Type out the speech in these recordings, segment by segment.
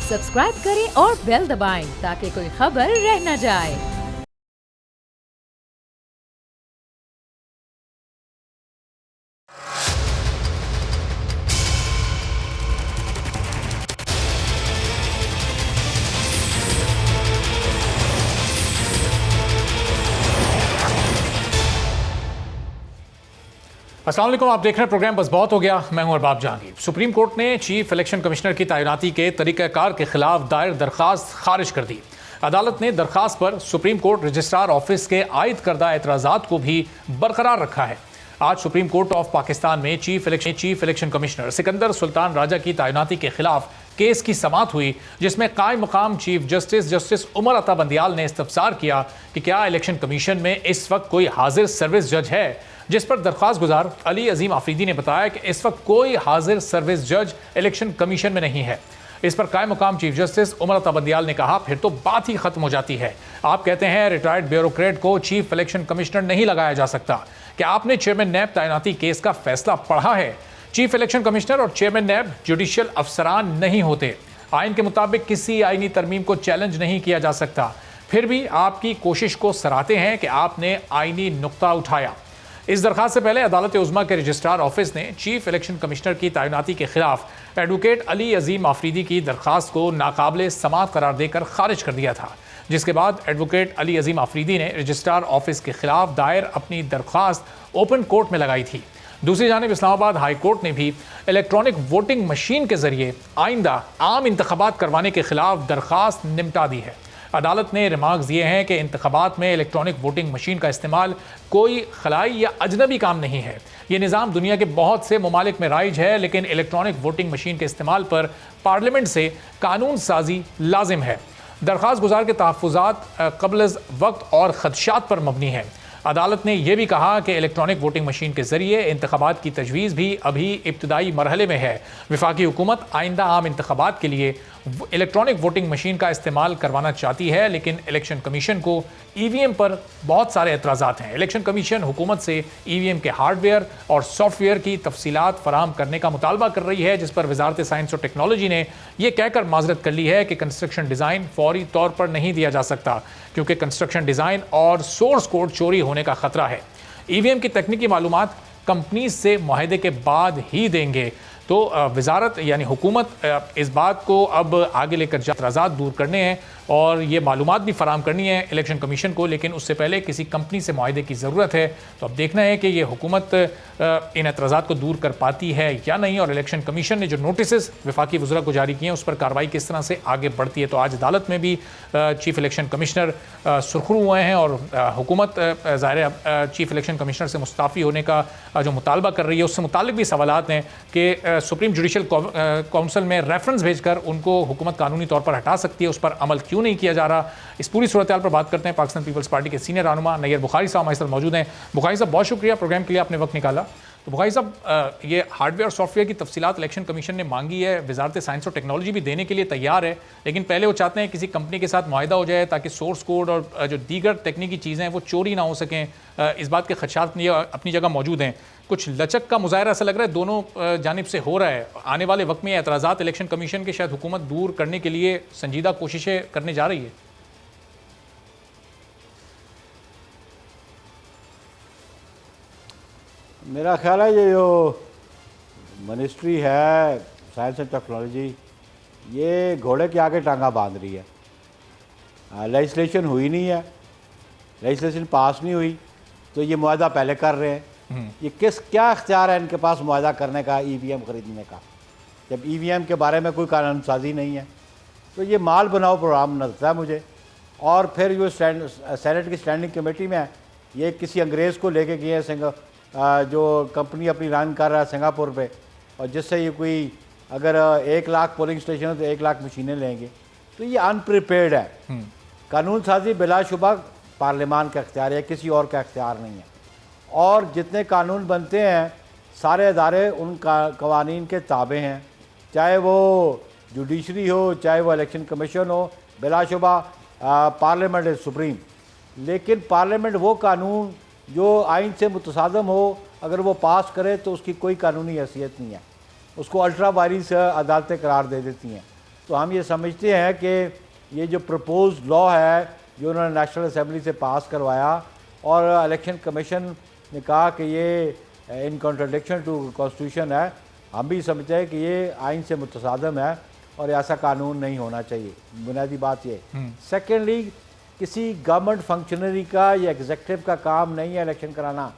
Subscribe करें और bell दबाएं ताकि कोई खबर रह न जाए। अस्सलाम वालेकुम, आप देख रहे हैं प्रोग्राम बस बहुत हो गया। मैं हूं अरबाब जहांगीर। सुप्रीम कोर्ट ने चीफ इलेक्शन कमिश्नर की तैनाती के तरीक़ाकार के खिलाफ दायर दरखास्त खारिज कर दी। अदालत ने दरखास्त पर सुप्रीम कोर्ट रजिस्ट्रार ऑफिस के आयद करदा एतराज़ात को भी बरकरार रखा है। आज सुप्रीम कोर्ट ऑफ पाकिस्तान में chief election commissioner Sikandar Sultan Raja की तैनाती के खिलाफ केस की समाअत हुई, जिसमें कायम मकाम चीफ जस्टिस उमर अता बंदियाल ने इस्तफसार किया कि क्या इलेक्शन कमीशन में इस वक्त कोई हाजिर सर्विस जज है, जिस पर दरख्वास्त गुजार अली अजीम आफरीदी ने बताया कि इस वक्त कोई हाजिर सर्विस जज इलेक्शन कमीशन में नहीं है। इस पर कायम मकाम चीफ जस्टिस उमर अता बंदियाल ने कहा, फिर तो बात ही खत्म हो जाती है। आप कहते हैं रिटायर्ड ब्यूरोक्रेट को चीफ इलेक्शन कमिश्नर नहीं लगाया जा सकता। क्या आपने चेयरमैन नैब तैनाती केस का फैसला पढ़ा है? चीफ इलेक्शन कमिश्नर और चेयरमैन नैब जुडिशियल अफसरान नहीं होते। आइन के मुताबिक किसी आइनी तरमीम को चैलेंज नहीं किया जा सकता। फिर भी आपकी कोशिश को सराहते हैं कि आपने आइनी नुक्ता उठाया। इस दरखास्त से पहले अदालत उज़्मा के रजिस्ट्रार ऑफिस ने चीफ इलेक्शन कमिश्नर की तैनाती के खिलाफ एडवोकेट अली अजीम आफरीदी की दरखास्त को नाकाबिले समाअत करार देकर खारिज कर दिया था, जिसके बाद एडवोकेट अली अजीम आफरीदी ने रजिस्ट्रार ऑफिस के खिलाफ दायर अपनी दरख्वास्त ओपन कोर्ट में लगाई थी। दूसरी जानिब इस्लामाबाद हाई कोर्ट ने भी इलेक्ट्रॉनिक वोटिंग मशीन के जरिए आइंदा आम इंतखाबात करवाने के खिलाफ दरख्वास्त निपटा दी है। अदालत ने रिमार्क्स दिए हैं कि इंतखाबात में इलेक्ट्रॉनिक वोटिंग मशीन का इस्तेमाल कोई खलाई या अजनबी काम नहीं है। ये निज़ाम दुनिया के बहुत से ममालिक में राइज है, लेकिन इलेक्ट्रॉनिक वोटिंग मशीन के इस्तेमाल पर पार्लियामेंट से कानून साजी लाजिम है। दरख्वास्त गुजार के तहफ़्फ़ुज़ात क़ब्ल वक्त और ख़दशात पर मबनी है। अदालत ने यह भी कहा कि इलेक्ट्रॉनिक वोटिंग मशीन के जरिए इंतखाबात की तजवीज़ भी अभी इब्तदाई मरहले में है। वफाकी हुकूमत आइंदा आम इंतखाबात के लिए इलेक्ट्रॉनिक वोटिंग मशीन का इस्तेमाल करवाना चाहती है, लेकिन इलेक्शन कमीशन को EVM पर बहुत सारे एतराज़ात हैं। इलेक्शन कमीशन हुकूमत से EVM के हार्डवेयर और सॉफ्टवेयर की तफसीलात फराहम करने का मुतालबा कर रही है, जिस पर वजारत साइंस और टेक्नोलॉजी ने यह कहकर माजरत कर ली है कि कंस्ट्रक्शन डिज़ाइन फौरी तौर पर नहीं दिया जा सकता, क्योंकि कंस्ट्रक्शन डिज़ाइन और सोर्स कोड चोरी होने का ख़तरा है। EVM की तकनीकी मालूमात कंपनी से मुआहदे के बाद ही देंगे। तो वजारत यानी हुकूमत इस बात को अब आगे लेकर एतराज़ात दूर करने हैं और ये मालूमात भी फराहम करनी है इलेक्शन कमीशन को, लेकिन उससे पहले किसी कंपनी से मुआहदे की ज़रूरत है। तो अब देखना है कि ये हुकूमत इन एतराज़ात को दूर कर पाती है या नहीं, और इलेक्शन कमीशन ने जो नोटिस वफाकी वज़रा को जारी किए हैं उस पर कार्रवाई किस तरह से आगे बढ़ती है। तो आज अदालत में भी चीफ इलेक्शन कमिश्नर सुरखरू हुए हैं और हुकूमत ज़ाहिर चीफ इलेक्शन कमिश्नर से मुस्ताफ़ी होने का जो मुतालबा कर रही है, उससे मुताल्लिक़ भी सवालात हैं कि सुप्रीम जुडिशल काउंसिल में रेफरेंस भेजकर उनको हुकूमत कानूनी तौर पर हटा सकती है, उस पर अमल क्यों नहीं किया जा रहा। इस पूरी सूरत हाल पर बात करते हैं। पाकिस्तान पीपल्स पार्टी के सीनियर रहनुमा नैयर बुखारी साहब हमारे साथ मौजूद हैं। बुखारी साहब, बहुत शुक्रिया प्रोग्राम के लिए आपने वक्त निकाला। तो बुखारी साहब, ये हार्डवेयर और सॉफ्टवेयर की तफसीलात इलेक्शन कमीशन ने मांगी है, वजारत साइंस और टेक्नोलॉजी भी देने के लिए तैयार है, लेकिन पहले वो चाहते हैं किसी कंपनी के साथ मुआहदा हो जाए ताकि सोर्स कोड और जो दीगर तकनीकी चीज़ें हैं वो चोरी ना हो सकें। इस बात के खदशात अपनी जगह मौजूद हैं। कुछ लचक का मुजाहरा ऐसा लग रहा है दोनों जानिब से हो रहा है। आने वाले वक्त में एतराज़ात इलेक्शन कमीशन के शायद हुकूमत दूर करने के लिए संजीदा कोशिशें करने जा रही है। मेरा ख्याल है ये जो मिनिस्ट्री है साइंस एंड टेक्नोलॉजी, ये घोड़े के आगे टांगा बांध रही है। लेजिस्लेशन हुई नहीं है, लेजिस्लेशन पास नहीं हुई, तो ये मुआहदा पहले कर रहे हैं। ये क्या इख्तियार है इनके पास मुआहदा करने का, EVM ख़रीदने का, जब EVM के बारे में कोई कानून साजी नहीं है। तो ये माल बनाओ प्रोग्राम नजर है मुझे। और फिर जो सेनेट की स्टैंडिंग कमेटी में ये किसी अंग्रेज़ को लेके गए हैं, जो कंपनी अपनी रन कर रहा है सिंगापुर पे, और जिससे ये कोई अगर 1 लाख पोलिंग स्टेशन है तो 1 लाख मशीनें लेंगे, तो ये अनप्रिपेयर्ड है। कानून साजी बिलाशुबा पार्लियामान का इख्तियार है, किसी और का इख्तियार नहीं है। और जितने कानून बनते हैं सारे अदारे उन कवानीन के ताबे हैं, चाहे वो जुडिशरी हो, चाहे वो इलेक्शन कमीशन हो, बिलाशुबा पार्लियामेंट इज़ सुप्रीम। लेकिन पार्लियामेंट वो कानून जो आइन से मुतसादम हो, अगर वो पास करे तो उसकी कोई कानूनी हैसियत नहीं है, उसको अल्ट्रा वायरिस अदालतें करार दे देती हैं। तो हम ये समझते हैं कि ये जो प्रपोज लॉ है जो उन्होंने नेशनल असेंबली से पास करवाया और इलेक्शन कमीशन ने कहा कि ये इन कॉन्ट्रडिक्शन टू कॉन्स्टिट्यूशन है, हम भी समझते हैं कि ये आइन से मुतसादम है और ऐसा कानून नहीं होना चाहिए। बुनियादी बात ये। सेकेंडली, किसी गवर्नमेंट फंक्शनरी का या एग्जेक्टिव का काम नहीं है इलेक्शन कराना।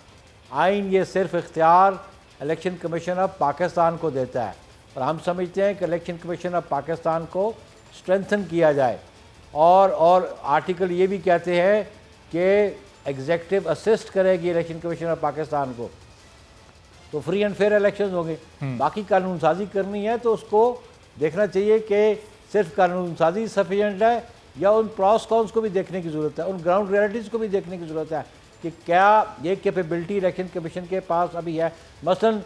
आइन ये सिर्फ इख्तियार इलेक्शन कमीशन ऑफ पाकिस्तान को देता है और हम समझते हैं कि इलेक्शन कमीशन ऑफ पाकिस्तान को स्ट्रेंथन किया जाए और आर्टिकल ये भी कहते हैं कि एग्जेक्टिव असिस्ट करेगी इलेक्शन कमीशन ऑफ पाकिस्तान को, तो फ्री एंड फेयर इलेक्शंस होंगे। बाकी कानून साजी करनी है तो उसको देखना चाहिए कि सिर्फ कानून साजी सफिशेंट है या उन प्रॉस कॉन्स को भी देखने की ज़रूरत है, उन ग्राउंड रियलिटीज़ को भी देखने की ज़रूरत है कि क्या ये कैपेबिलिटी इलेक्शन कमीशन के पास अभी है। मसलन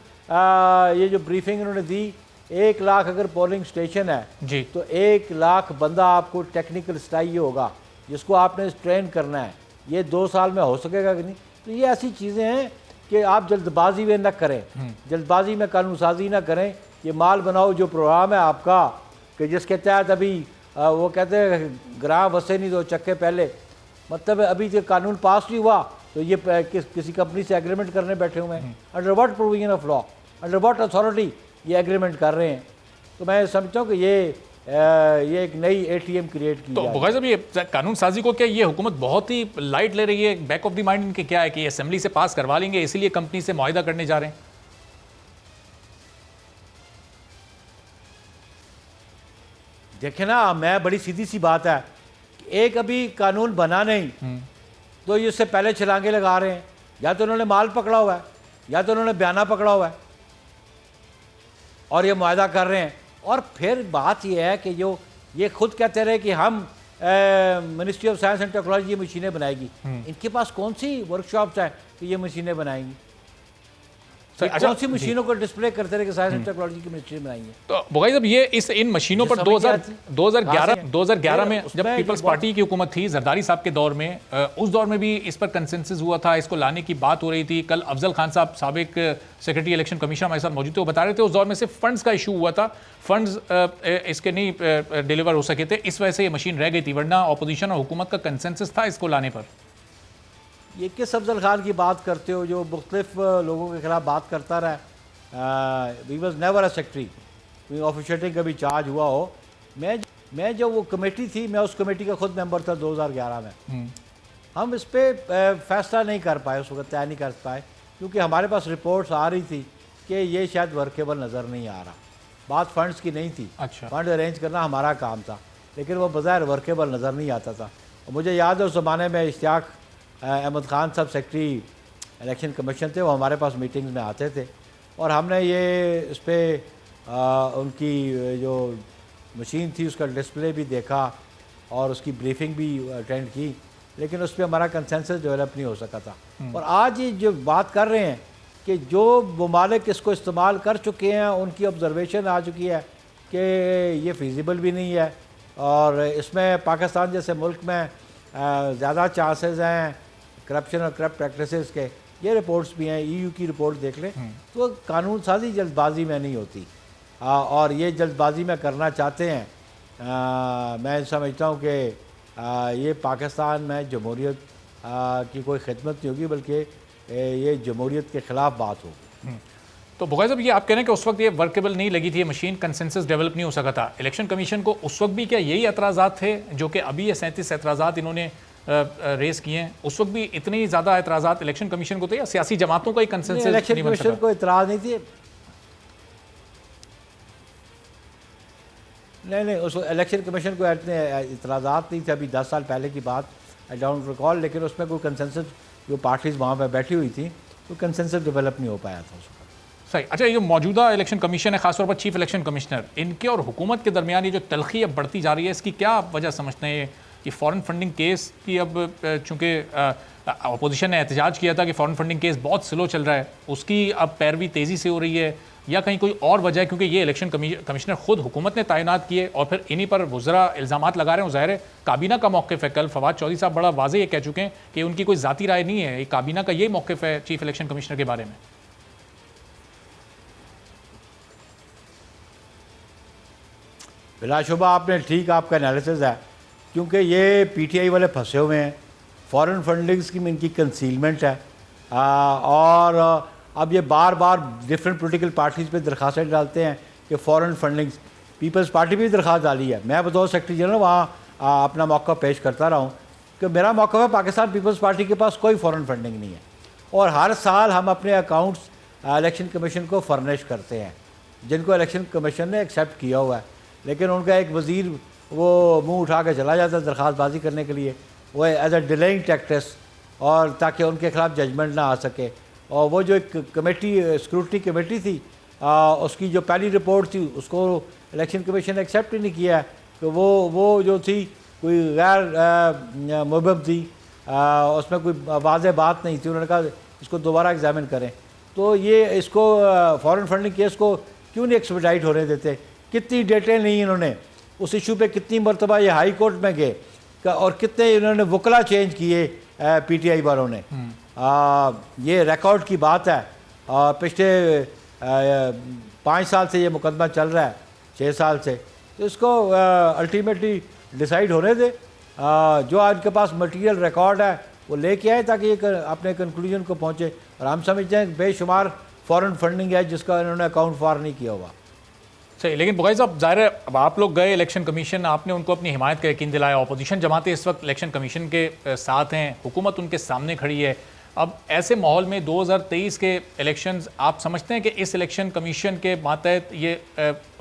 ये जो ब्रीफिंग इन्होंने दी, 1 लाख अगर पोलिंग स्टेशन है जी, तो 1 लाख बंदा आपको टेक्निकल चाहिए होगा जिसको आपने ट्रेन करना है। ये 2 साल में हो सकेगा कि नहीं? तो ये ऐसी चीज़ें हैं कि आप जल्दबाजी में न करें, जल्दबाजी में कानून साजी ना करें। ये माल बनाओ जो प्रोग्राम है आपका कि जिसके तहत अभी वो कहते हैं ग्राम वसे नहीं दो चक्के पहले, मतलब अभी जो कानून पास नहीं हुआ तो ये किसी कंपनी से एग्रीमेंट करने बैठे हुए हैं। Under what provision of law, under what authority ये एग्रीमेंट कर रहे हैं? तो मैं समझता हूँ कि ये एक नई एटीएम क्रिएट की। तो बुखारी साहब, ये कानून साजी को क्या ये हुकूमत बहुत ही लाइट ले रही है? बैक ऑफ द माइंड इनके क्या है कि असेंबली से पास करवा लेंगे इसीलिए कंपनी से मुआहिदा करने जा रहे हैं? देखे ना, मैं बड़ी सीधी सी बात है, एक अभी कानून बना नहीं तो ये उससे पहले छलांगे लगा रहे हैं। या तो उन्होंने माल पकड़ा हुआ है या तो उन्होंने बयाना पकड़ा हुआ है और ये मुआहदा कर रहे हैं। और फिर बात ये है कि जो ये खुद कहते रहे कि हम ministry of science and technology मशीनें बनाएगी, इनके पास कौन सी वर्कशॉप्स हैं कि ये मशीनें बनाएंगी? कौन सी मशीनों को डिस्प्ले करते रहे कि साइंस एंड टेक्नोलॉजी की मशीनें बनाएंगे? तो बुखारी साहब, ये इन मशीनों पर 2011 में जब पीपल्स पार्टी की हुकूमत थी जरदारी साहब के दौर में, उस दौर में भी इस पर कंसेंसस हुआ था, इसको लाने की बात हो रही थी। कल अफजल खान साहब साबिक सेक्रेटरी इलेक्शन कमीशन हमारे साथ मौजूद थे, वो बता रहे थे उस दौर में सिर्फ फंड्स का इशू हुआ था, फंड्स इसके नहीं डिलीवर हो सके थे, इस वजह से ये मशीन रह गई थी, वरना अपोजिशन और हुकूमत का कंसेंसस था इसको लाने पर। ये किस अफजल खान की बात करते हो जो मुख्तलिफ लोगों के खिलाफ बात करता रहा? We was never a secretary, कोई ऑफिशियटिंग का भी चार्ज हुआ हो। मैं जो वो कमेटी थी, मैं उस कमेटी का खुद मेंबर था 2011 में। हम इस पर फैसला नहीं कर पाए, उस वक्त तय नहीं कर पाए क्योंकि हमारे पास रिपोर्ट्स आ रही थी कि ये शायद वर्केबल नज़र नहीं आ रहा। बात फंड्स की नहीं थी, अच्छा। फंड अरेंज करना हमारा काम था, लेकिन वो बज़ाहिर वर्केबल नज़र नहीं आता था। और मुझे याद है उस ज़माने में इश्तियाक अहमद ख़ान साहब सेक्रेटरी इलेक्शन कमीशन थे, वो हमारे पास मीटिंग्स में आते थे और हमने ये इस पर उनकी जो मशीन थी उसका डिस्प्ले भी देखा और उसकी ब्रीफिंग भी अटेंड की, लेकिन उस पर हमारा कंसेंसस डेवलप नहीं हो सका था। और आज ये जो बात कर रहे हैं कि जो ममालिक इसको इस्तेमाल कर चुके हैं उनकी ऑब्जर्वेशन आ चुकी है कि ये फ़ीज़िबल भी नहीं है और इसमें पाकिस्तान जैसे मुल्क में ज़्यादा चांसेस हैं करप्शन और करप्ट प्रैक्टिसेस के। ये रिपोर्ट्स भी हैं, ईयू की रिपोर्ट देख लें। तो कानून साजी जल्दबाजी में नहीं होती और ये जल्दबाजी में करना चाहते हैं। मैं समझता हूँ कि ये पाकिस्तान में जमहूरियत की कोई खिदमत नहीं होगी, बल्कि ये जमहूरियत के ख़िलाफ़ बात होगी। तो बुखारी साहब, ये आप कह रहे हैं कि उस वक्त ये वर्केबल नहीं लगी थी ये मशीन, कंसेंसस डेवलप नहीं हो सका था। इलेक्शन कमीशन को उस वक्त भी क्या यही एतराज़ात थे जो कि अभी ये 37 एतराज़ात इन्होंने रेस किए हैं? उस वक्त भी इतने ही ज़्यादा एतराज़ात इलेक्शन कमीशन को थे या सियासी जमातों का ही कंसेंसस इलेक्शन नहीं बन कमीशन सका? को इतराज़ नहीं थी। नहीं, उस इलेक्शन कमीशन को इतने इतराज़ात नहीं थे। अभी 10 साल पहले की बात, आई डोंट रिकॉल, लेकिन उसमें कोई कंसेंसस, जो पार्टीज़ वहाँ पर बैठी हुई थी, तो कंसेंसस डेवलप नहीं हो पाया था उस वक्त। सही। अच्छा, ये जो मौजूदा इलेक्शन कमीशन है, खासतौर पर चीफ इलेक्शन कमिश्नर, इनके और हुकूमत के दरमियान ये जो तलखी अब बढ़ती जा रही है, इसकी क्या वजह समझते हैं? कि फ़ॉरेन फंडिंग केस की अब चूँकि अपोजिशन ने एहतजाज किया था कि फ़ॉरेन फंडिंग केस बहुत स्लो चल रहा है, उसकी अब पैरवी तेज़ी से हो रही है, या कहीं कोई और वजह है? क्योंकि ये इलेक्शन कमिश्नर खुद हुकूमत ने तैनात किए और फिर इन्हीं पर वज़रा इल्ज़ामात लगा रहे हैं। ज़ाहिर है काबीना का मौक़िफ़ है। कल फवाद चौधरी साहब बड़ा वाज़ेह ये कह चुके हैं कि उनकी कोई ज़ाती राय नहीं है, ये काबीना का ये मौक़िफ़ है चीफ इलेक्शन कमिश्नर के बारे में। बिलाशुबा आपने ठीक आपका एनालिसिस है, क्योंकि ये पीटीआई वाले फंसे हुए हैं, फॉरेन फंडिंग की इनकी कंसीलमेंट है, और अब ये बार बार डिफरेंट पॉलिटिकल पार्टीज़ पे दरख्वास्तें डालते हैं कि फ़ॉरेन फंडिंग। पीपल्स पार्टी भी दरख्वास्त डाली है, मैं बतौर सेक्रेटरी जनरल वहाँ अपना मौका पेश करता रहा हूँ कि मेरा मौका है पाकिस्तान पीपल्स पार्टी के पास कोई फ़ॉरेन फंडिंग नहीं है, और हर साल हम अपने अकाउंट्स इलेक्शन कमीशन को फर्निश करते हैं, जिनको इलेक्शन कमीशन ने एक्सेप्ट किया हुआ है। लेकिन उनका एक वज़ीर वो मुंह उठा के चला जाता है दरख्वास्तबाजी करने के लिए, वो एज अ डिलेइंग टैक्टिस, और ताकि उनके खिलाफ जजमेंट ना आ सके। और वो जो एक कमेटी स्क्रूटनी कमेटी थी, उसकी जो पहली रिपोर्ट थी उसको इलेक्शन कमीशन ने एक्सेप्ट ही नहीं किया है कि वो जो थी कोई गैर मुबहम थी, उसमें कोई वाज़ेह बात नहीं थी। उन्होंने कहा इसको दोबारा एग्जामिन करें। तो ये इसको फॉरेन फंडिंग केस को क्यों नहीं एक्सपेडाइट होने देते? कितनी डेटें ली इन्होंने उस इशू पे, कितनी मरतबा ये हाई कोर्ट में गए, और कितने इन्होंने वकला चेंज किए पीटीआई वालों ने। ये रिकॉर्ड की बात है, और पिछले 5 साल से ये मुकदमा चल रहा है, 6 साल से। तो इसको अल्टीमेटली डिसाइड होने दे, जो आपके पास मटेरियल रिकॉर्ड है वो लेके आए ताकि ये अपने कंक्लूजन को पहुँचे। और हम समझते हैं बेशुमार फॉरेन फंडिंग है जिसका इन्होंने अकाउंट फॉर नहीं किया हुआ। सही, लेकिन बुगाई साहब ज़ाहिर है अब आप लोग गए इलेक्शन कमीशन, आपने उनको अपनी हिमायत का यकीन दिलाया, अपोजिशन जमातें इस वक्त इलेक्शन कमीशन के साथ हैं, हुकूमत उनके सामने खड़ी है। अब ऐसे माहौल में 2023 के इलेक्शंस, आप समझते हैं कि इस इलेक्शन कमीशन के मातहत ये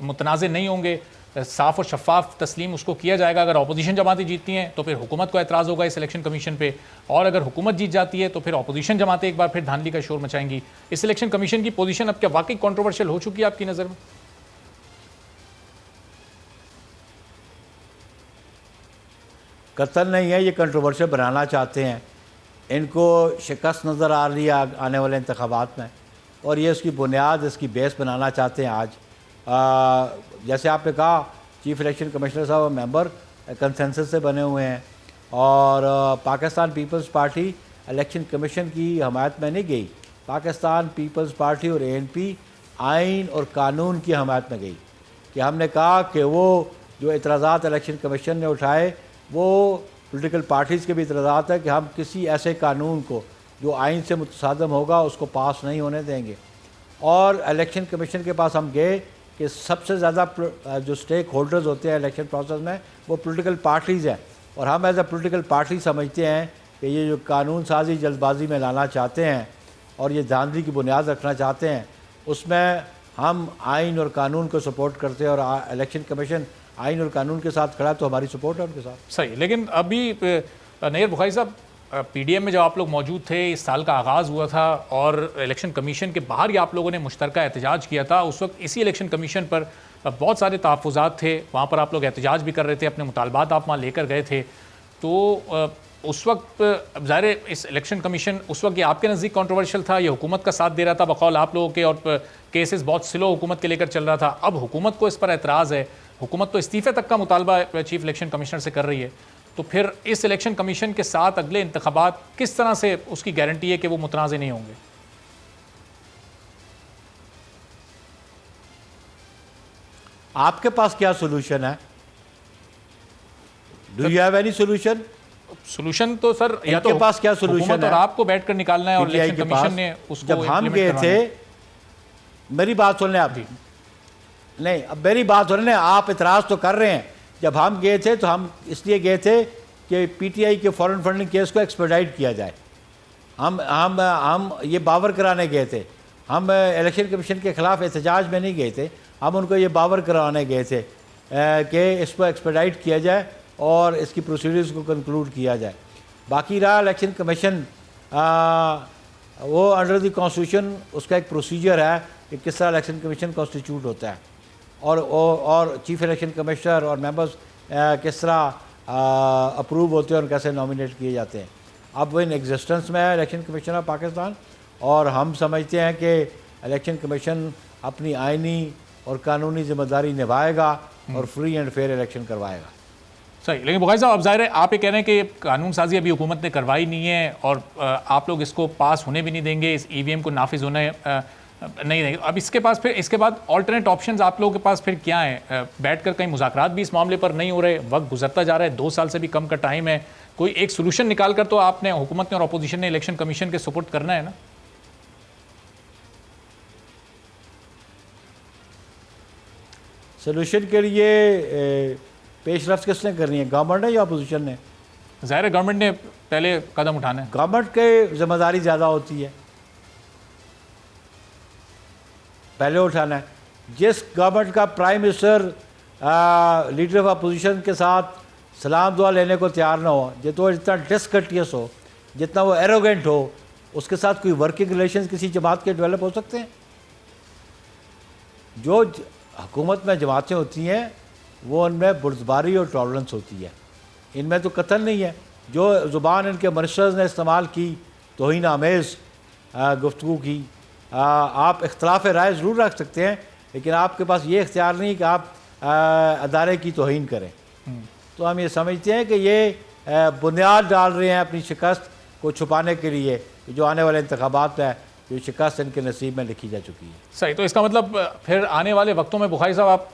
मुतनाज़ नहीं होंगे, साफ़ और शफाफ तस्लीम उसको किया जाएगा? अगर अपोजिशन जमातें जीतती हैं तो फिर हुकूमत को एतराज़ होगा इस इलेक्शन कमीशन पे, और अगर हुकूमत जीत जाती है तो फिर अपोजिशन जमातें एक बार फिर धांधली का शोर मचाएंगी। इस इलेक्शन कमीशन की पोजीशन अब क्या वाकई कॉन्ट्रोवर्शियल हो चुकी है आपकी नज़र में? कतल नहीं है, ये कंट्रोवर्शियल बनाना चाहते हैं। इनको शिकस्त नज़र आ रही है आने वाले इंतखाबात में, और ये उसकी बुनियाद, इसकी बेस बनाना चाहते हैं। आज जैसे आपने कहा, चीफ इलेक्शन कमिश्नर साहब मेंबर कंसेंसस से बने हुए हैं, और Pakistan Peoples Party election commission की हमायत में नहीं गई। पाकिस्तान पीपल्स पार्टी और ANP आइन और कानून की हमायत में गई, कि हमने कहा कि वो जो इतराज़ात इलेक्शन कमीशन ने उठाए वो पॉलिटिकल पार्टीज़ के भी इतराज़ात है कि हम किसी ऐसे कानून को जो आइन से मुतसादम होगा उसको पास नहीं होने देंगे। और इलेक्शन कमीशन के पास हम गए कि सबसे ज़्यादा जो स्टेक होल्डर्स होते हैं इलेक्शन प्रोसेस में वो पॉलिटिकल पार्टीज़ हैं, और हम एज ए पॉलिटिकल पार्टी समझते हैं कि ये जो कानून साजी जल्दबाजी में लाना चाहते हैं और ये धांधली की बुनियाद रखना चाहते हैं, उसमें हम आइन और कानून को सपोर्ट करते हैं, और इलेक्शन कमीशन आइन और कानून के साथ खड़ा तो हमारी सपोर्ट है उनके साथ। सही, लेकिन अभी नैयर बुखारी साहब, PDM में जब आप लोग मौजूद थे, इस साल का आगाज़ हुआ था और इलेक्शन कमीशन के बाहर ही आप लोगों ने मुश्तरका एहतजाज किया था। उस वक्त इसी इलेक्शन कमीशन पर बहुत सारे तहफ़्फ़ुज़ात थे, वहाँ पर आप लोग एहतजाज भी कर रहे थे, अपने मुतालबात आप वहाँ लेकर गए थे। तो उस वक्त ज़ाहिर है इस इलेक्शन कमीशन उस वक्त ये आपके नज़दीक कॉन्ट्रोवर्शियल था, ये हुकूमत का साथ दे रहा था बकौल आप लोगों के, और केसेस बहुत स्लो हुकूमत के लेकर चल रहा था। अब हुकूमत को इस पर एतराज़ है, हुकूमत तो इस्तीफ़े तक का मुतालबा चीफ इलेक्शन कमिश्नर से कर रही है। तो फिर इस इलेक्शन कमीशन के साथ अगले इंतखाबात किस तरह से उसकी गारंटी है कि वो मुतनाज़ नहीं होंगे? आपके पास क्या सोल्यूशन है? Do you have any solution? Solution तो सर या तो पास क्या सोल्यूशन है, और आपको बैठ कर निकालना है, और इलेक्शन कमीशन ने उसको जब हम गए थे, मेरी बात सुन लें आप, नहीं अब मेरी बात सुन लें, आप इतराज़ तो कर रहे हैं। जब हम गए थे तो हम इसलिए गए थे कि PTI के फॉरेन फंडिंग केस को एक्सपेडाइट किया जाए। हम ये बावर कराने गए थे, हम इलेक्शन कमीशन के ख़िलाफ़ एहतजाज में नहीं गए थे, हम उनको ये बावर कराने गए थे कि इसको एक्सपेडाइट किया जाए और इसकी प्रोसीडर्स को कंक्लूड किया जाए। बाकी रहा इलेक्शन कमीशन, वो अंडर द कॉन्स्टिट्यूशन उसका एक प्रोसीजर है कि किस तरह इलेक्शन कमीशन कॉन्स्टिट्यूट होता है, और चीफ इलेक्शन कमिश्नर और मेंबर्स किस तरह अप्रूव होते हैं और कैसे नॉमिनेट किए जाते हैं। अब वो इन एग्जिस्टेंस में है इलेक्शन कमीशन ऑफ पाकिस्तान, और हम समझते हैं कि इलेक्शन कमीशन अपनी आइनी और कानूनी जिम्मेदारी निभाएगा और फ्री एंड फेयर इलेक्शन करवाएगा। सही, लेकिन बुखारी साहब अब ज़ाहिर है आप ये कह रहे हैं कि कानून साजी अभी हुकूमत ने करवाई नहीं है, और आप लोग इसको पास होने भी नहीं देंगे, इस EVM को नाफिज होने नहीं नहीं, अब इसके बाद ऑल्टरनेट ऑप्शंस आप लोगों के पास फिर क्या है? बैठकर कहीं मुज़ाकरात भी इस मामले पर नहीं हो रहे, वक्त गुजरता जा रहा है, 2 साल से भी कम का टाइम है, कोई एक सोल्यूशन निकाल कर तो आपने, हुकूमत ने और अपोजिशन ने इलेक्शन कमीशन के सुपुर्द करना है ना? सोल्यूशन के लिए पेशरफ्त किसने करनी है, गवर्नमेंट ने या अपोजिशन ने? ज़ाहिर है गवर्नमेंट ने पहले कदम उठाना है। गवर्नमेंट के जिम्मेदारी ज़्यादा होती है, पहले उठाना है। जिस गवर्नमेंट का prime minister leader of opposition के साथ सलाम दुआ लेने को तैयार ना हो, जितना डिसकर्टियस हो, जितना वो एरोगेंट हो, उसके साथ कोई वर्किंग रिलेशन किसी जमात के डेवलप हो सकते हैं? जो हुकूमत में जमातें होती हैं वो उनमें बुर्जबारी और टॉलरेंस होती है, इनमें तो कतल नहीं है। जो ज़ुबान इनके मिनिस्टर्स ने इस्तेमाल की, तौहीन आमेज़ गुफ्तगू की, आप इख्तलाफ राय ज़रूर रख सकते हैं, लेकिन आपके पास ये इख्तियार नहीं कि आप अदारे की तौहीन करें। तो हम ये समझते हैं कि ये बुनियाद डाल रहे हैं अपनी शिकस्त को छुपाने के लिए, जो आने वाले इंतखाबात है, जो शिकस्त इनके नसीब में लिखी जा चुकी है। सही, तो इसका मतलब फिर आने वाले वक्तों में बुखारी साहब आप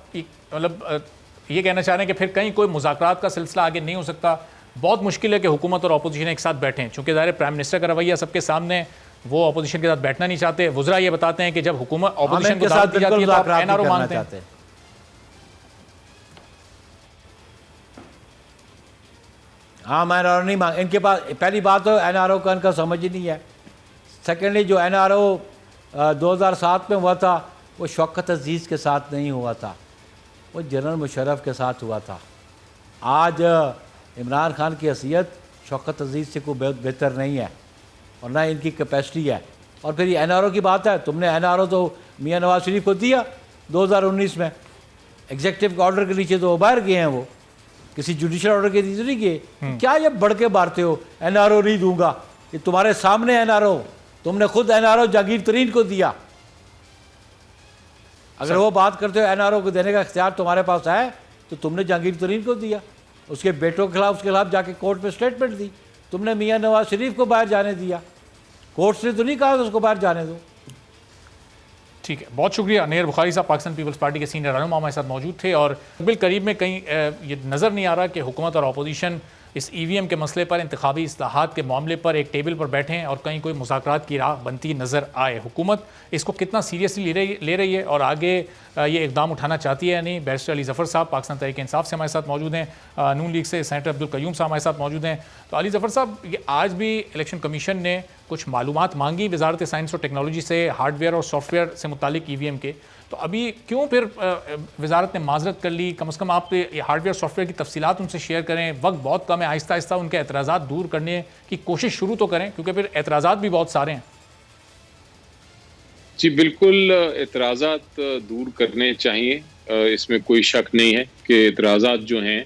मतलब ये कहना चाह रहे हैं कि फिर कहीं कोई मुज़ाकरात का सिलसिला आगे नहीं हो सकता? बहुत मुश्किल है कि हुकूमत और अपोजिशन एक साथ बैठें, चूँकि ज़ाहिर प्राइम मिनिस्टर का रवैया सबके सामने, वो अपोजिशन के साथ बैठना नहीं चाहते। वुज़रा ये बताते हैं कि जब हुकूमत अपोजिशन को दावत दी जाती है तो आप एनआरओ मांगते हैं। हाँ, मैं एनआरओ नहीं मांग, इनके पास पहली बात तो एनआरओ का इनका समझ ही नहीं है। सेकेंडली, जो एनआरओ 2007 में हुआ था वो शौकत अजीज़ के साथ नहीं हुआ था, वो जनरल मुशर्रफ के साथ हुआ था। आज इमरान खान की हैसियत शौकत अजीज़ से कोई बेहतर नहीं है और ना इनकी कैपेसिटी है। और फिर ये एनआरओ की बात है, तुमने एनआरओ तो मियां नवाज शरीफ को दिया 2019 में, एग्जीक्यूटिव ऑर्डर के नीचे तो वो बाहर गए हैं, वो किसी जुडिशल ऑर्डर के नीचे नहीं गए। क्या ये बढ़ के मारते हो, एनआरओ नहीं दूंगा? ये तुम्हारे सामने एनआरओ, तुमने खुद एनआरओ जहांगीर तरीन को दिया। अगर वो बात करते हो एनआरओ को देने का इख्तियार तुम्हारे पास है तो तुमने जहांगीर तरीन को दिया, उसके बेटों के खिलाफ उसके खिलाफ जाके कोर्ट में स्टेटमेंट दी, तुमने मियां नवाज शरीफ को बाहर जाने दिया, कोर्ट से तो नहीं कहा उसको बाहर जाने दो। ठीक है, बहुत शुक्रिया। नेहर बुखारी साहब पाकिस्तान पीपल्स पार्टी के सीनियर रहनुमा हमारे साथ मौजूद थे। और बिलकरीब में कहीं ये नज़र नहीं आ रहा कि हुकूमत और अपोजिशन इस ईवीएम के मसले पर, इंतखाबी इस्लाहात के मामले पर एक टेबल पर बैठें और कहीं कोई मुज़ाकरात की राह बनती नज़र आए। हुकूमत इसको कितना सीरियसली ले रही है और आगे ये इकदाम उठाना चाहती है या नहीं? बैरिस्टर अली ज़फ़र साहब पाकिस्तान तहरीक इंसाफ से हमारे साथ मौजूद हैं, नून लीग से सेनेटर अब्दुल कयूम साहब हमारे साथ मौजूद हैं। तो अली ज़फ़र साहब, ये आज भी इलेक्शन कमीशन ने कुछ मालूमात मांगी वजारत साइंस और टेक्नोलॉजी से, हार्डवेयर और सॉफ्टवेयर से मुतालिक ईवीएम के, तो अभी क्यों फिर वजारत ने माजरत कर ली? कम से कम आप हार्डवेयर सॉफ्टवेयर की तफसीलात उनसे शेयर करें, वक्त बहुत कम है, आहिस्ता आहिस्ता उनके एतराज़ात दूर करने की कोशिश शुरू तो करें, क्योंकि फिर एतराज़ात भी बहुत सारे हैं। जी बिल्कुल, एतराज़ात दूर करने चाहिए, इसमें कोई शक नहीं है कि एतराज़ात जो हैं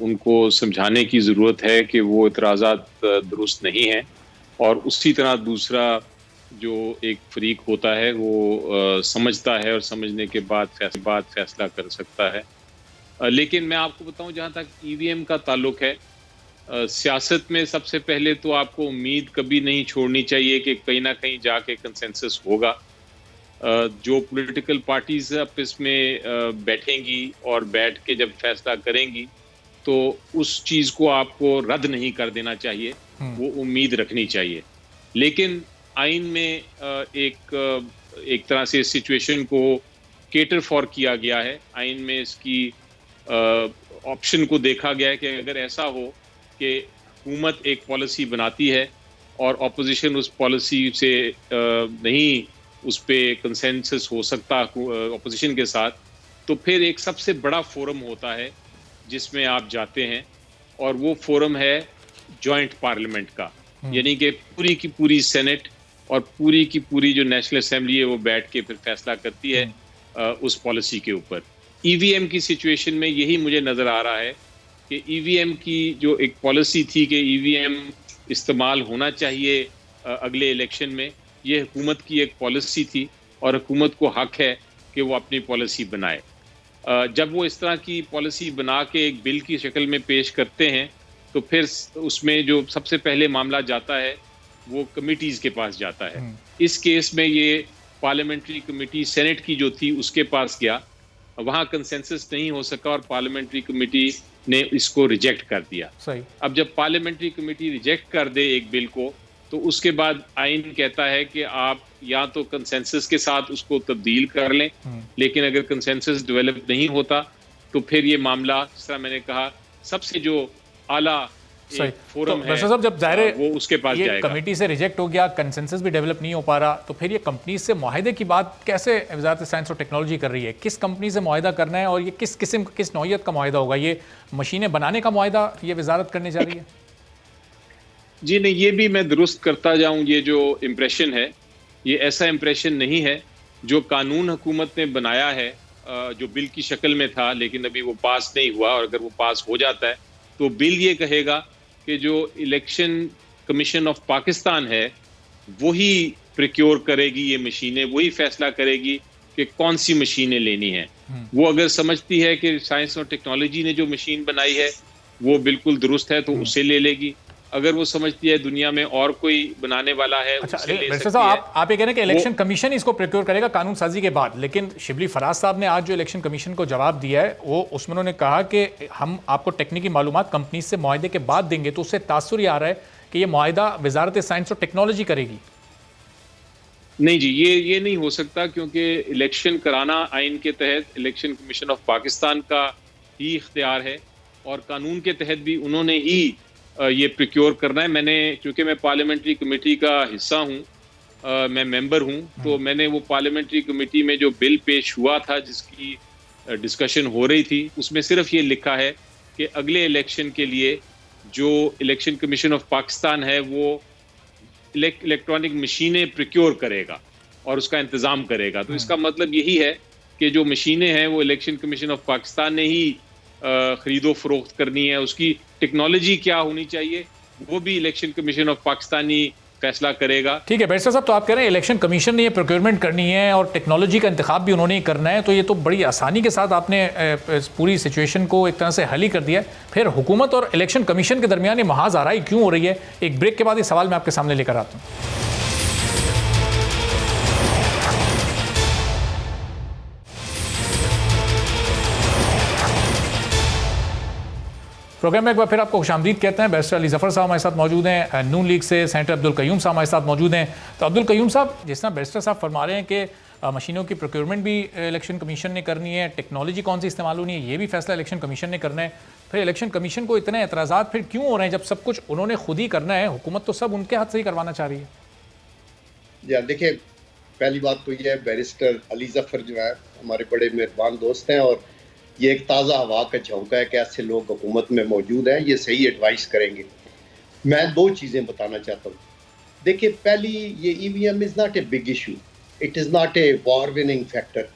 उनको समझाने की ज़रूरत है कि वो एतराज़ात दुरुस्त नहीं हैं। और उसी तरह दूसरा जो एक फरीक होता है वो समझता है और समझने के बाद फैसला कर सकता है। लेकिन मैं आपको बताऊं, जहां तक ईवीएम का ताल्लुक है, सियासत में सबसे पहले तो आपको उम्मीद कभी नहीं छोड़नी चाहिए कि कहीं ना कहीं जाके कंसेंसस होगा। जो पॉलिटिकल पार्टीज आपस में बैठेंगी और बैठ के जब फैसला करेंगी तो उस चीज़ को आपको रद्द नहीं कर देना चाहिए, वो उम्मीद रखनी चाहिए। लेकिन आइन में एक तरह से सिचुएशन को केटर फॉर किया गया है। आइन में इसकी ऑप्शन को देखा गया है कि अगर ऐसा हो कि हुकूमत एक पॉलिसी बनाती है और अपोजिशन उस पॉलिसी से नहीं उस पर कंसेंसस हो सकता अपोजिशन के साथ, तो फिर एक सबसे बड़ा फोरम होता है जिसमें आप जाते हैं और वो फोरम है जॉइंट पार्लियामेंट का, यानी कि पूरी की पूरी सेनेट और पूरी की पूरी जो नेशनल असेंबली है वो बैठ के फिर फैसला करती है उस पॉलिसी के ऊपर। ईवीएम की सिचुएशन में यही मुझे नज़र आ रहा है कि ईवीएम की जो एक पॉलिसी थी कि ईवीएम इस्तेमाल होना चाहिए अगले इलेक्शन में, ये हुकूमत की एक पॉलिसी थी और हुकूमत को हक है कि वो अपनी पॉलिसी बनाए। जब वो इस तरह की पॉलिसी बना के एक बिल की शक्ल में पेश करते हैं तो फिर उसमें जो सबसे पहले मामला जाता है वो कमिटीज़ के पास जाता है इस केस में ये पार्लियामेंट्री कमेटी सेनेट की जो थी उसके पास गया, वहां कंसेंसस नहीं हो सका और पार्लियामेंट्री कमेटी ने इसको रिजेक्ट कर दिया। सही। अब जब पार्लियामेंट्री कमेटी रिजेक्ट कर दे एक बिल को, तो उसके बाद आइन कहता है कि आप या तो कंसेंसस के साथ उसको तब्दील कर लें, लेकिन अगर कंसेंसस डेवलप नहीं होता तो फिर ये मामला, जिस तरह मैंने कहा, सबसे जो आला सही। फोरम तो है साहब, जब जाहिर वो उसके पास ये जाएगा। कमेटी से रिजेक्ट हो गया, कंसेंसस भी डेवलप नहीं हो पा रहा, तो फिर ये कंपनी से मुआहदे की बात कैसे वजारत साइंस और टेक्नोलॉजी कर रही है? किस कंपनी से मुआहदा करना है और ये किस किस्म किस नौइयत का मुआहदा होगा? ये मशीनें बनाने का मुआहदा ये वजारत करने जा रही है? जी नहीं, ये भी मैं दुरुस्त करता जाऊं, ये जो इम्प्रेशन है ये ऐसा इम्प्रेशन नहीं है। जो कानून हुकूमत ने बनाया है जो बिल की शक्ल में था, लेकिन अभी वो पास नहीं हुआ, और अगर वो पास हो जाता है तो बिल ये कहेगा कि जो इलेक्शन कमीशन ऑफ पाकिस्तान है वही प्रिक्योर करेगी ये मशीनें, वही फैसला करेगी कि कौन सी मशीनें लेनी है। वो अगर समझती है कि साइंस और टेक्नोलॉजी ने जो मशीन बनाई है वो बिल्कुल दुरुस्त है तो उसे ले लेगी। अगर वो समझती है दुनिया में और कोई बनाने वाला है, अच्छा, उसे ले बैरिस्टर सकती साहब, है। आप ये कह रहे हैं कि इलेक्शन कमीशन इसको प्रिक्योर करेगा कानून साजी के बाद, लेकिन शिबली फराज साहब ने आज जो इलेक्शन कमीशन को जवाब दिया है वो उसमें उन्होंने कहा कि हम आपको टेक्निकल मालूमात कंपनी से मुआहदे के बाद देंगे, तो उससे तासुर ये आ रहा है कि ये मुआहदा वजारत साइंस और टेक्नोलॉजी करेगी। नहीं जी, ये नहीं हो सकता, क्योंकि इलेक्शन कराना आइन के तहत इलेक्शन कमीशन ऑफ पाकिस्तान का ही इख्तियार है और कानून के तहत भी उन्होंने ही ये प्रिक्योर करना है। चूंकि मैं पार्लियामेंट्री कमेटी का हिस्सा हूँ, मैं मेंबर हूँ, तो मैंने वो पार्लियामेंट्री कमेटी में जो बिल पेश हुआ था जिसकी डिस्कशन हो रही थी, उसमें सिर्फ ये लिखा है कि अगले इलेक्शन के लिए जो इलेक्शन कमीशन ऑफ पाकिस्तान है वो इलेक्ट्रॉनिक मशीनें प्रिक्योर करेगा और उसका इंतज़ाम करेगा। तो इसका मतलब यही है कि जो मशीनें हैं वो इलेक्शन कमीशन ऑफ पाकिस्तान ने ही खरीदो फरोख्त करनी है। उसकी टेक्नोलॉजी क्या होनी चाहिए वो भी इलेक्शन कमीशन ऑफ पाकिस्तान ही फैसला करेगा। ठीक है बैरिस्टर साहब, तो आप कह रहे हैं इलेक्शन कमीशन ने ये प्रोक्योरमेंट करनी है और टेक्नोलॉजी का इंतखाब भी उन्होंने ही करना है, तो ये तो बड़ी आसानी के साथ आपने इस पूरी सिचुएशन को एक तरह से हल ही कर दिया है। फिर हुकूमत और इलेक्शन कमीशन के दरमियान ये महाज आराई क्यों हो रही है? एक ब्रेक के बाद ये सवाल मैं आपके सामने लेकर आता हूँ। प्रोग्राम में एक बार फिर आपको खुशामदीद कहते हैं। बैरिस्टर अली ज़फ़र साहब हमारे साथ मौजूद हैं, नून लीग से सेनेटर अब्दुल क़य्यूम साहब हमारे साथ मौजूद हैं। तो अब्दुल क़य्यूम साहब, जिस तरह बैरिस्टर साहब फरमा रहे हैं कि मशीनों की प्रोक्योरमेंट भी इलेक्शन कमीशन ने करनी है, टेक्नोलॉजी कौन सी इस्तेमाल होनी है ये भी फैसला इलेक्शन कमीशन ने करना है, फिर इलेक्शन कमीशन को इतने एतराज़ात फिर क्यों हो रहे हैं जब सब कुछ उन्होंने खुद ही करना है? हुकूमत तो सब उनके हाथ से ही करवाना चाह रही है। या देखिए, पहली बात तो ये है, बैरिस्टर अली ज़फ़र जो है हमारे बड़े मेहरबान दोस्त हैं और ये एक ताज़ा हवा का झोंका है कि ऐसे लोग हुकूमत में मौजूद हैं, ये सही एडवाइस करेंगे। मैं दो चीज़ें बताना चाहता हूँ। देखिए, पहली, ये EVM is not a big issue, it is not a war winning factor.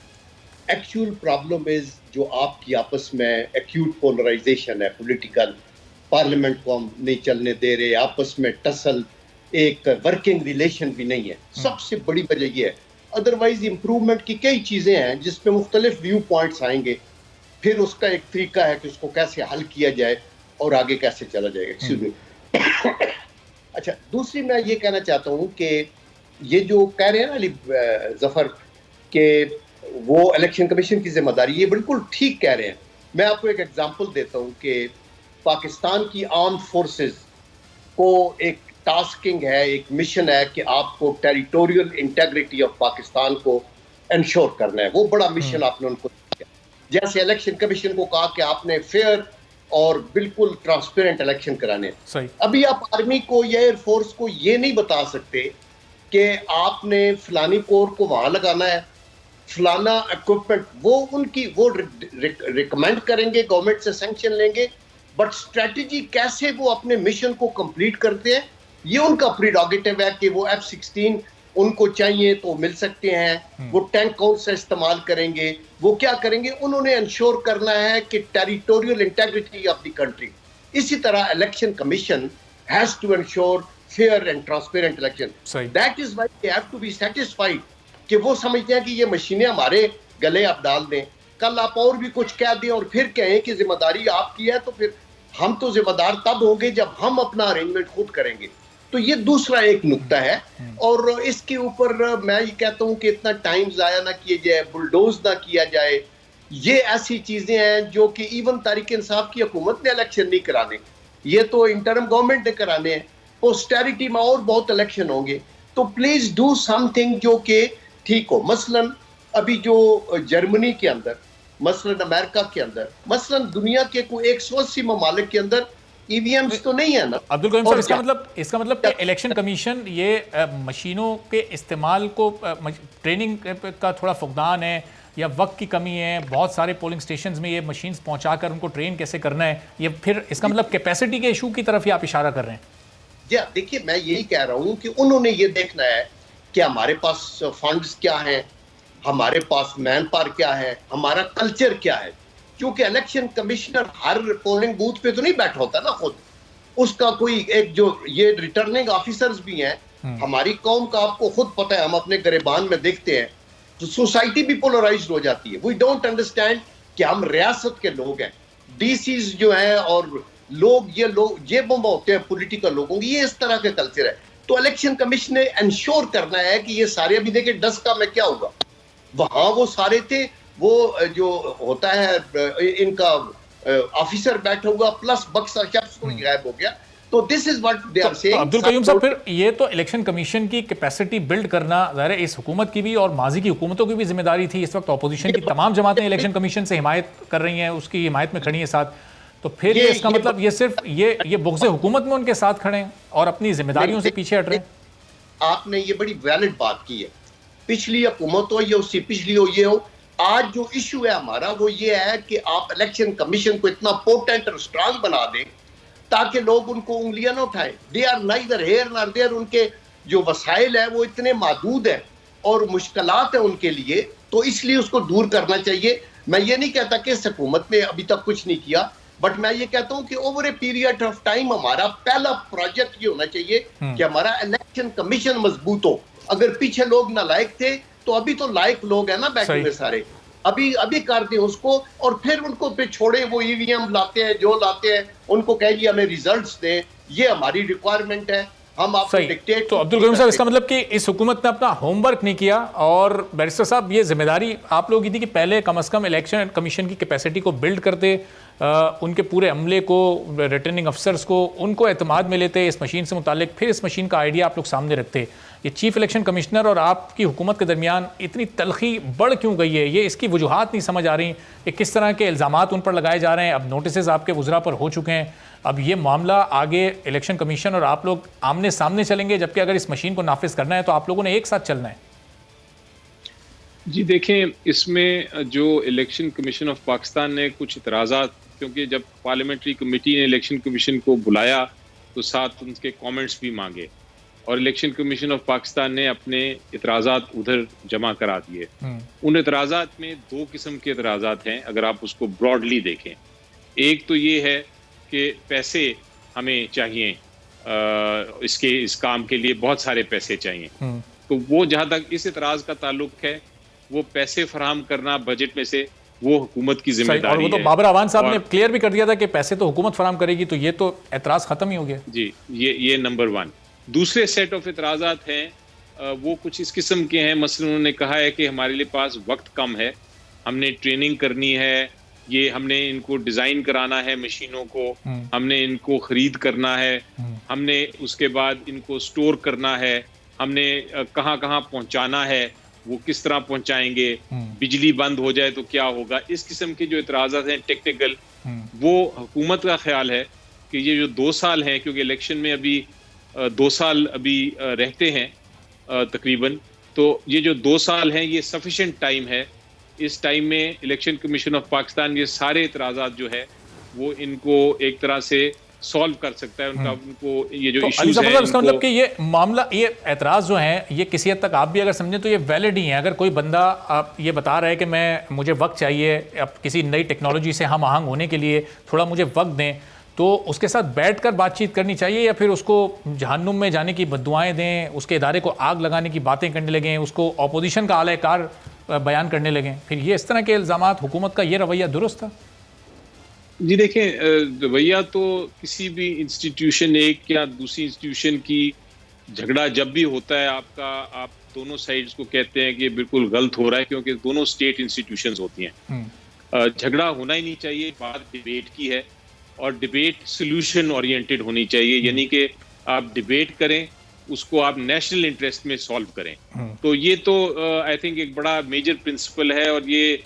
Actual problem is जो आपकी आपस में एक्यूट पोलराइजेशन है पॉलिटिकल, पार्लियामेंट को हम नहीं चलने दे रहे, आपस में टसल, एक वर्किंग रिलेशन भी नहीं है। सबसे बड़ी वजह ये है। अदरवाइज इम्प्रूवमेंट की कई चीज़ें हैं जिसमें मुख्तलिफ व्यू पॉइंट्स आएंगे, फिर उसका एक तरीका है कि उसको कैसे हल किया जाए और आगे कैसे चला जाएगा। Excuse me. अच्छा, दूसरी मैं ये कहना चाहता हूँ कि ये जो कह रहे हैं ना अली ज़फ़र के वो इलेक्शन कमीशन की जिम्मेदारी, ये बिल्कुल ठीक कह रहे हैं। मैं आपको एक एग्जांपल देता हूँ कि पाकिस्तान की आर्म्ड फोर्सेस को एक टास्किंग है, एक मिशन है कि आपको टेरिटोरियल इंटेग्रिटी ऑफ पाकिस्तान को इंश्योर करना है। वो बड़ा मिशन आपने उनको, जैसे इलेक्शन कमीशन को कहा कि आपने फेयर और बिल्कुल ट्रांसपेरेंट इलेक्शन कराने। अभी आप आर्मी को या एयरफोर्स को ये नहीं बता सकते कि आपने फलानी कोर को वहां लगाना है, फलाना इक्विपमेंट, वो रिकमेंड करेंगे, गवर्नमेंट से सैंक्शन लेंगे, बट स्ट्रेटजी कैसे वो अपने मिशन को कंप्लीट करते हैं ये उनका प्रीरोगेटिव है कि वो F-16 उनको चाहिए तो मिल सकते हैं, वो टैंक कौन सा इस्तेमाल करेंगे, वो क्या करेंगे, उन्होंने इंश्योर करना है कि territorial integrity of the country. इसी तरह election commission has to ensure fair and transparent election. That is why they have to be satisfied कि वो समझते हैं कि ये मशीनें हमारे गले आप डाल दें, कल आप और भी कुछ कह दें और फिर कहें कि जिम्मेदारी आपकी है, तो फिर हम तो जिम्मेदार तब होंगे जब हम अपना अरेंजमेंट खुद करेंगे। तो ये दूसरा एक नुक्ता है। और इसके ऊपर मैं ये कहता हूं कि इतना टाइम जाया ना किया जाए, बुलडोज ना किया जाए। ये ऐसी चीजें हैं जो कि इवन तहरीक इंसाफ की हुकूमत ने इलेक्शन नहीं कराने, ये तो इंटरम गवर्नमेंट ने कराने हैं। पोस्टेरिटी में और बहुत इलेक्शन होंगे, तो प्लीज डू समथिंग जो कि ठीक हो। मसलन अभी जो जर्मनी के अंदर, मसलन अमेरिका के अंदर, मसलन दुनिया के कोई 180 ममालिक के अंदर ईवीएम्स तो नहीं है ना। अब्दुल करीम साहब, इसका मतलब कि इलेक्शन कमीशन ये मशीनों के इस्तेमाल को ट्रेनिंग का थोड़ा फुकदान है या वक्त की कमी है, बहुत सारे पोलिंग स्टेशंस में ये मशीन्स पहुंचाकर उनको ट्रेन कैसे करना है, ये फिर इसका मतलब कैपेसिटी के इशू की तरफ ही आप इशारा कर रहे हैं? जी देखिए, मैं यही कह रहा हूं कि उन्होंने ये देखना है कि हमारे पास फंड्स क्या हैं, हमारे पास मैन पावर क्या है, हमारा कल्चर क्या है। क्योंकि इलेक्शन कमिश्नर हर पोलिंग बूथ पे तो नहीं बैठा होता ना खुद, उसका कोई एक जो ये रिटर्निंग ऑफिसर्स भी हैं। हमारी कौम का आपको खुद पता है, हम अपने गरिबान में देखते हैं तो सोसाइटी भी पोलराइज्ड हो जाती है। वी डोंट अंडरस्टैंड कि हम रियासत के लोग हैं, डीसीज जो हैं और लोग जेबों में होते हैं पॉलिटिकल लोगों की, ये इस तरह का कल्चर है। तो इलेक्शन कमीशन ने इंश्योर करना है कि ये सारे, अभी देखिए 10 का में क्या होगा, वहां वो सारे थे, वो जो होता है इनका ऑफिसर बैठा हुआ प्लस बक्सा शख्स कोई गायब हो गया। तो this is what they are saying. Abdul Qayyum साहब, फिर ये तो इलेक्शन कमीशन की कैपेसिटी बिल्ड करना ज़ाहिर है इस हुकूमत की भी और माजी की हुकूमतों की भी जिम्मेदारी थी। इस वक्त अपोजिशन की तमाम जमातें इलेक्शन कमीशन से हिमायत कर रही हैं, उसकी हिमायत में खड़ी हैं साथ। तो फिर ये इसका मतलब ये सिर्फ ये बुग़्ज़ हुकूमत में उनके साथ खड़े हैं और अपनी जिम्मेदारियों से पीछे हट रहे हैं। आपने ये बड़ी वैलिड बात की है, पिछली हुकूमत हो या उससे पिछली हो, ये हो, आज जो इशू है हमारा वो ये है कि आप इलेक्शन कमीशन को इतना पोटेंट और स्ट्रांग बना दें ताकि लोग उनको उंगलियां ना उठाएं। They are neither here nor there, उनके जो वसाइल है वो इतने महदूद है और मुश्किलात है उनके लिए, तो इसलिए उसको दूर करना चाहिए। मैं ये नहीं कहता कि इस हुकूमत ने अभी तक कुछ नहीं किया, बट मैं ये कहता हूं कि over a period of time हमारा पहला प्रोजेक्ट ये होना चाहिए कि हमारा इलेक्शन कमीशन मजबूत हो। अगर पीछे लोग नालायक थे तो अभी तो लायक लोग हैं ना बैठे हुए सारे, अभी कर दें उसको और फिर उनको पे छोड़े। वो ईवीएम लाते हैं जो लाते हैं, उनको कहिए हमें रिजल्ट्स दें, ये हमारी रिक्वायरमेंट है, हम आपको डिक्टेट। तो अब्दुल कयूम साहब, इसका मतलब कि इस हुकूमत ने अपना होमवर्क नहीं किया और बैरिस्टर साहब ये जिम्मेदारी आप लोगों की थी कि पहले कम से कम इलेक्शन कमीशन की कैपेसिटी को बिल्ड करते, उनके पूरे अमले को, रिटर्निंग अफसर्स को, उनको एतमाद में लेते इस मशीन से मुतालिक, फिर इस मशीन का आइडिया आप लोग सामने रखते। ये चीफ इलेक्शन कमिश्नर और आपकी हुकूमत के दरमियान इतनी तलखी बढ़ क्यों गई है? ये इसकी वजूहात नहीं समझ आ रही कि किस तरह के इल्ज़ामात उन पर लगाए जा रहे हैं। अब नोटिस आपके वज़रा पर हो चुके हैं, अब ये मामला आगे इलेक्शन कमीशन और आप लोग आमने सामने चलेंगे, जबकि अगर इस मशीन को नाफिज करना है तो आप लोगों ने एक साथ चलना है। जी देखें, इसमें जो इलेक्शन कमीशन ऑफ पाकिस्तान ने कुछ इतराज़ात, क्योंकि जब पार्लियामेंट्री कमेटी ने इलेक्शन कमीशन को बुलाया तो साथ उनके कमेंट्स भी मांगे और इलेक्शन कमीशन ऑफ पाकिस्तान ने अपने इतराज़ात उधर जमा करा दिए। उन इतराज़ात में दो किस्म के इतराज़ात हैं अगर आप उसको ब्रॉडली देखें। एक तो ये है कि पैसे हमें चाहिए, इस काम के लिए बहुत सारे पैसे चाहिए। तो वो जहाँ तक इस इतराज़ का ताल्लुक है, वो पैसे फराहम करना बजट में से वो हुकूमत की जिम्मेदारी है। और वो तो बाबर अवान साहब ने क्लियर भी कर दिया था कि पैसे तो हुकूमत फराहम करेगी, तो ये तो एतराज़ ख़त्म ही हो गया। जी, ये नंबर 1। दूसरे सेट ऑफ इतराज़ात हैं, वो कुछ इस किस्म के हैं। मसलन उन्होंने कहा है कि हमारे लिए पास वक्त कम है, हमने ट्रेनिंग करनी है, ये हमने इनको डिज़ाइन कराना है मशीनों को, हमने इनको ख़रीद करना है, हमने उसके बाद इनको स्टोर करना है, हमने कहाँ कहाँ पहुँचाना है, वो किस तरह पहुँचाएंगे, बिजली बंद हो जाए तो क्या होगा। इस किस्म के जो इतराज़ात हैं टेक्निकल, वो हुकूमत का ख्याल है कि ये जो 2 साल हैं, क्योंकि इलेक्शन में अभी 2 साल अभी रहते हैं तकरीबन, तो ये जो 2 साल हैं ये सफिशेंट टाइम है। इस टाइम में इलेक्शन कमीशन ऑफ पाकिस्तान ये सारे इतराज़ात जो है वो इनको एक तरह से सॉल्व कर सकता है। उनको ये जो इश्यूज हैं, इसका मतलब कि ये मामला, ये एतराज़ जो हैं, ये किसी हद तक आप भी अगर समझें तो ये वैलिड ही हैं। अगर कोई बंदा आप ये बता रहा है कि मुझे वक्त चाहिए, अब किसी नई टेक्नोलॉजी से हम आहंग होने के लिए थोड़ा मुझे वक्त दें, तो उसके साथ बैठकर बातचीत करनी चाहिए या फिर उसको जहन्नुम में जाने की बद्दुआएं दें, उसके इदारे को आग लगाने की बातें करने लगें, उसको अपोजिशन का आला-ए-कार बयान करने लगें? फिर ये इस तरह के इल्ज़ामात, हुकूमत का ये रवैया दुरुस्त था? जी देखें, रवैया तो किसी भी इंस्टीट्यूशन, एक या दूसरी इंस्टीट्यूशन की झगड़ा जब भी होता है आपका, आप दोनों साइड्स को कहते हैं कि ये बिल्कुल गलत हो रहा है, क्योंकि दोनों स्टेट इंस्टीट्यूशंस होती हैं। झगड़ा होना ही नहीं चाहिए, बात डिबेट की है और डिबेट सोल्यूशन ओरिएंटेड होनी चाहिए, यानी कि आप डिबेट करें, उसको आप नेशनल इंटरेस्ट में सॉल्व करें। तो ये तो आई थिंक एक बड़ा मेजर प्रिंसिपल है, और ये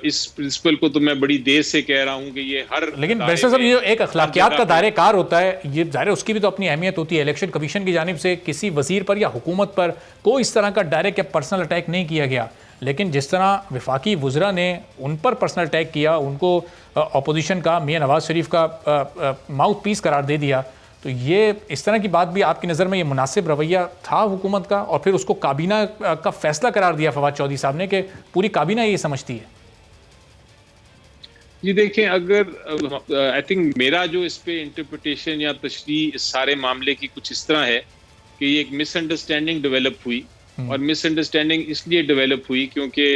इस प्रिंसिपल को तो मैं बड़ी देर से कह रहा हूं कि ये हर, लेकिन बैरिस्टर साहब, ये जो एक अखलाकियात का दायरे कार होता है, ये ज़ाहिर उसकी भी तो अपनी अहमियत होती है। इलेक्शन कमीशन की जानिब से किसी वजीर पर या हुकूमत पर कोई इस तरह का डायरेक्ट या पर्सनल अटैक नहीं किया गया, लेकिन जिस तरह वफाकी वज़रा ने उन पर पर्सनल अटैक किया, उनको अपोजिशन का, मियां नवाज शरीफ का माउथ पीस करार दे दिया, तो ये इस तरह की बात भी आपकी नज़र में ये मुनासिब रवैया था हुकूमत का? और फिर उसको काबीना का फैसला करार दिया फवाद चौधरी साहब ने कि पूरी काबीना ये समझती है। जी देखें, अगर आई थिंक मेरा जो इस पे इंटरप्रिटेशन या तशरीह इस सारे मामले की कुछ इस तरह है कि ये एक मिसअंडरस्टैंडिंग डेवलप हुई, और मिसअंडरस्टैंडिंग इसलिए डेवलप हुई क्योंकि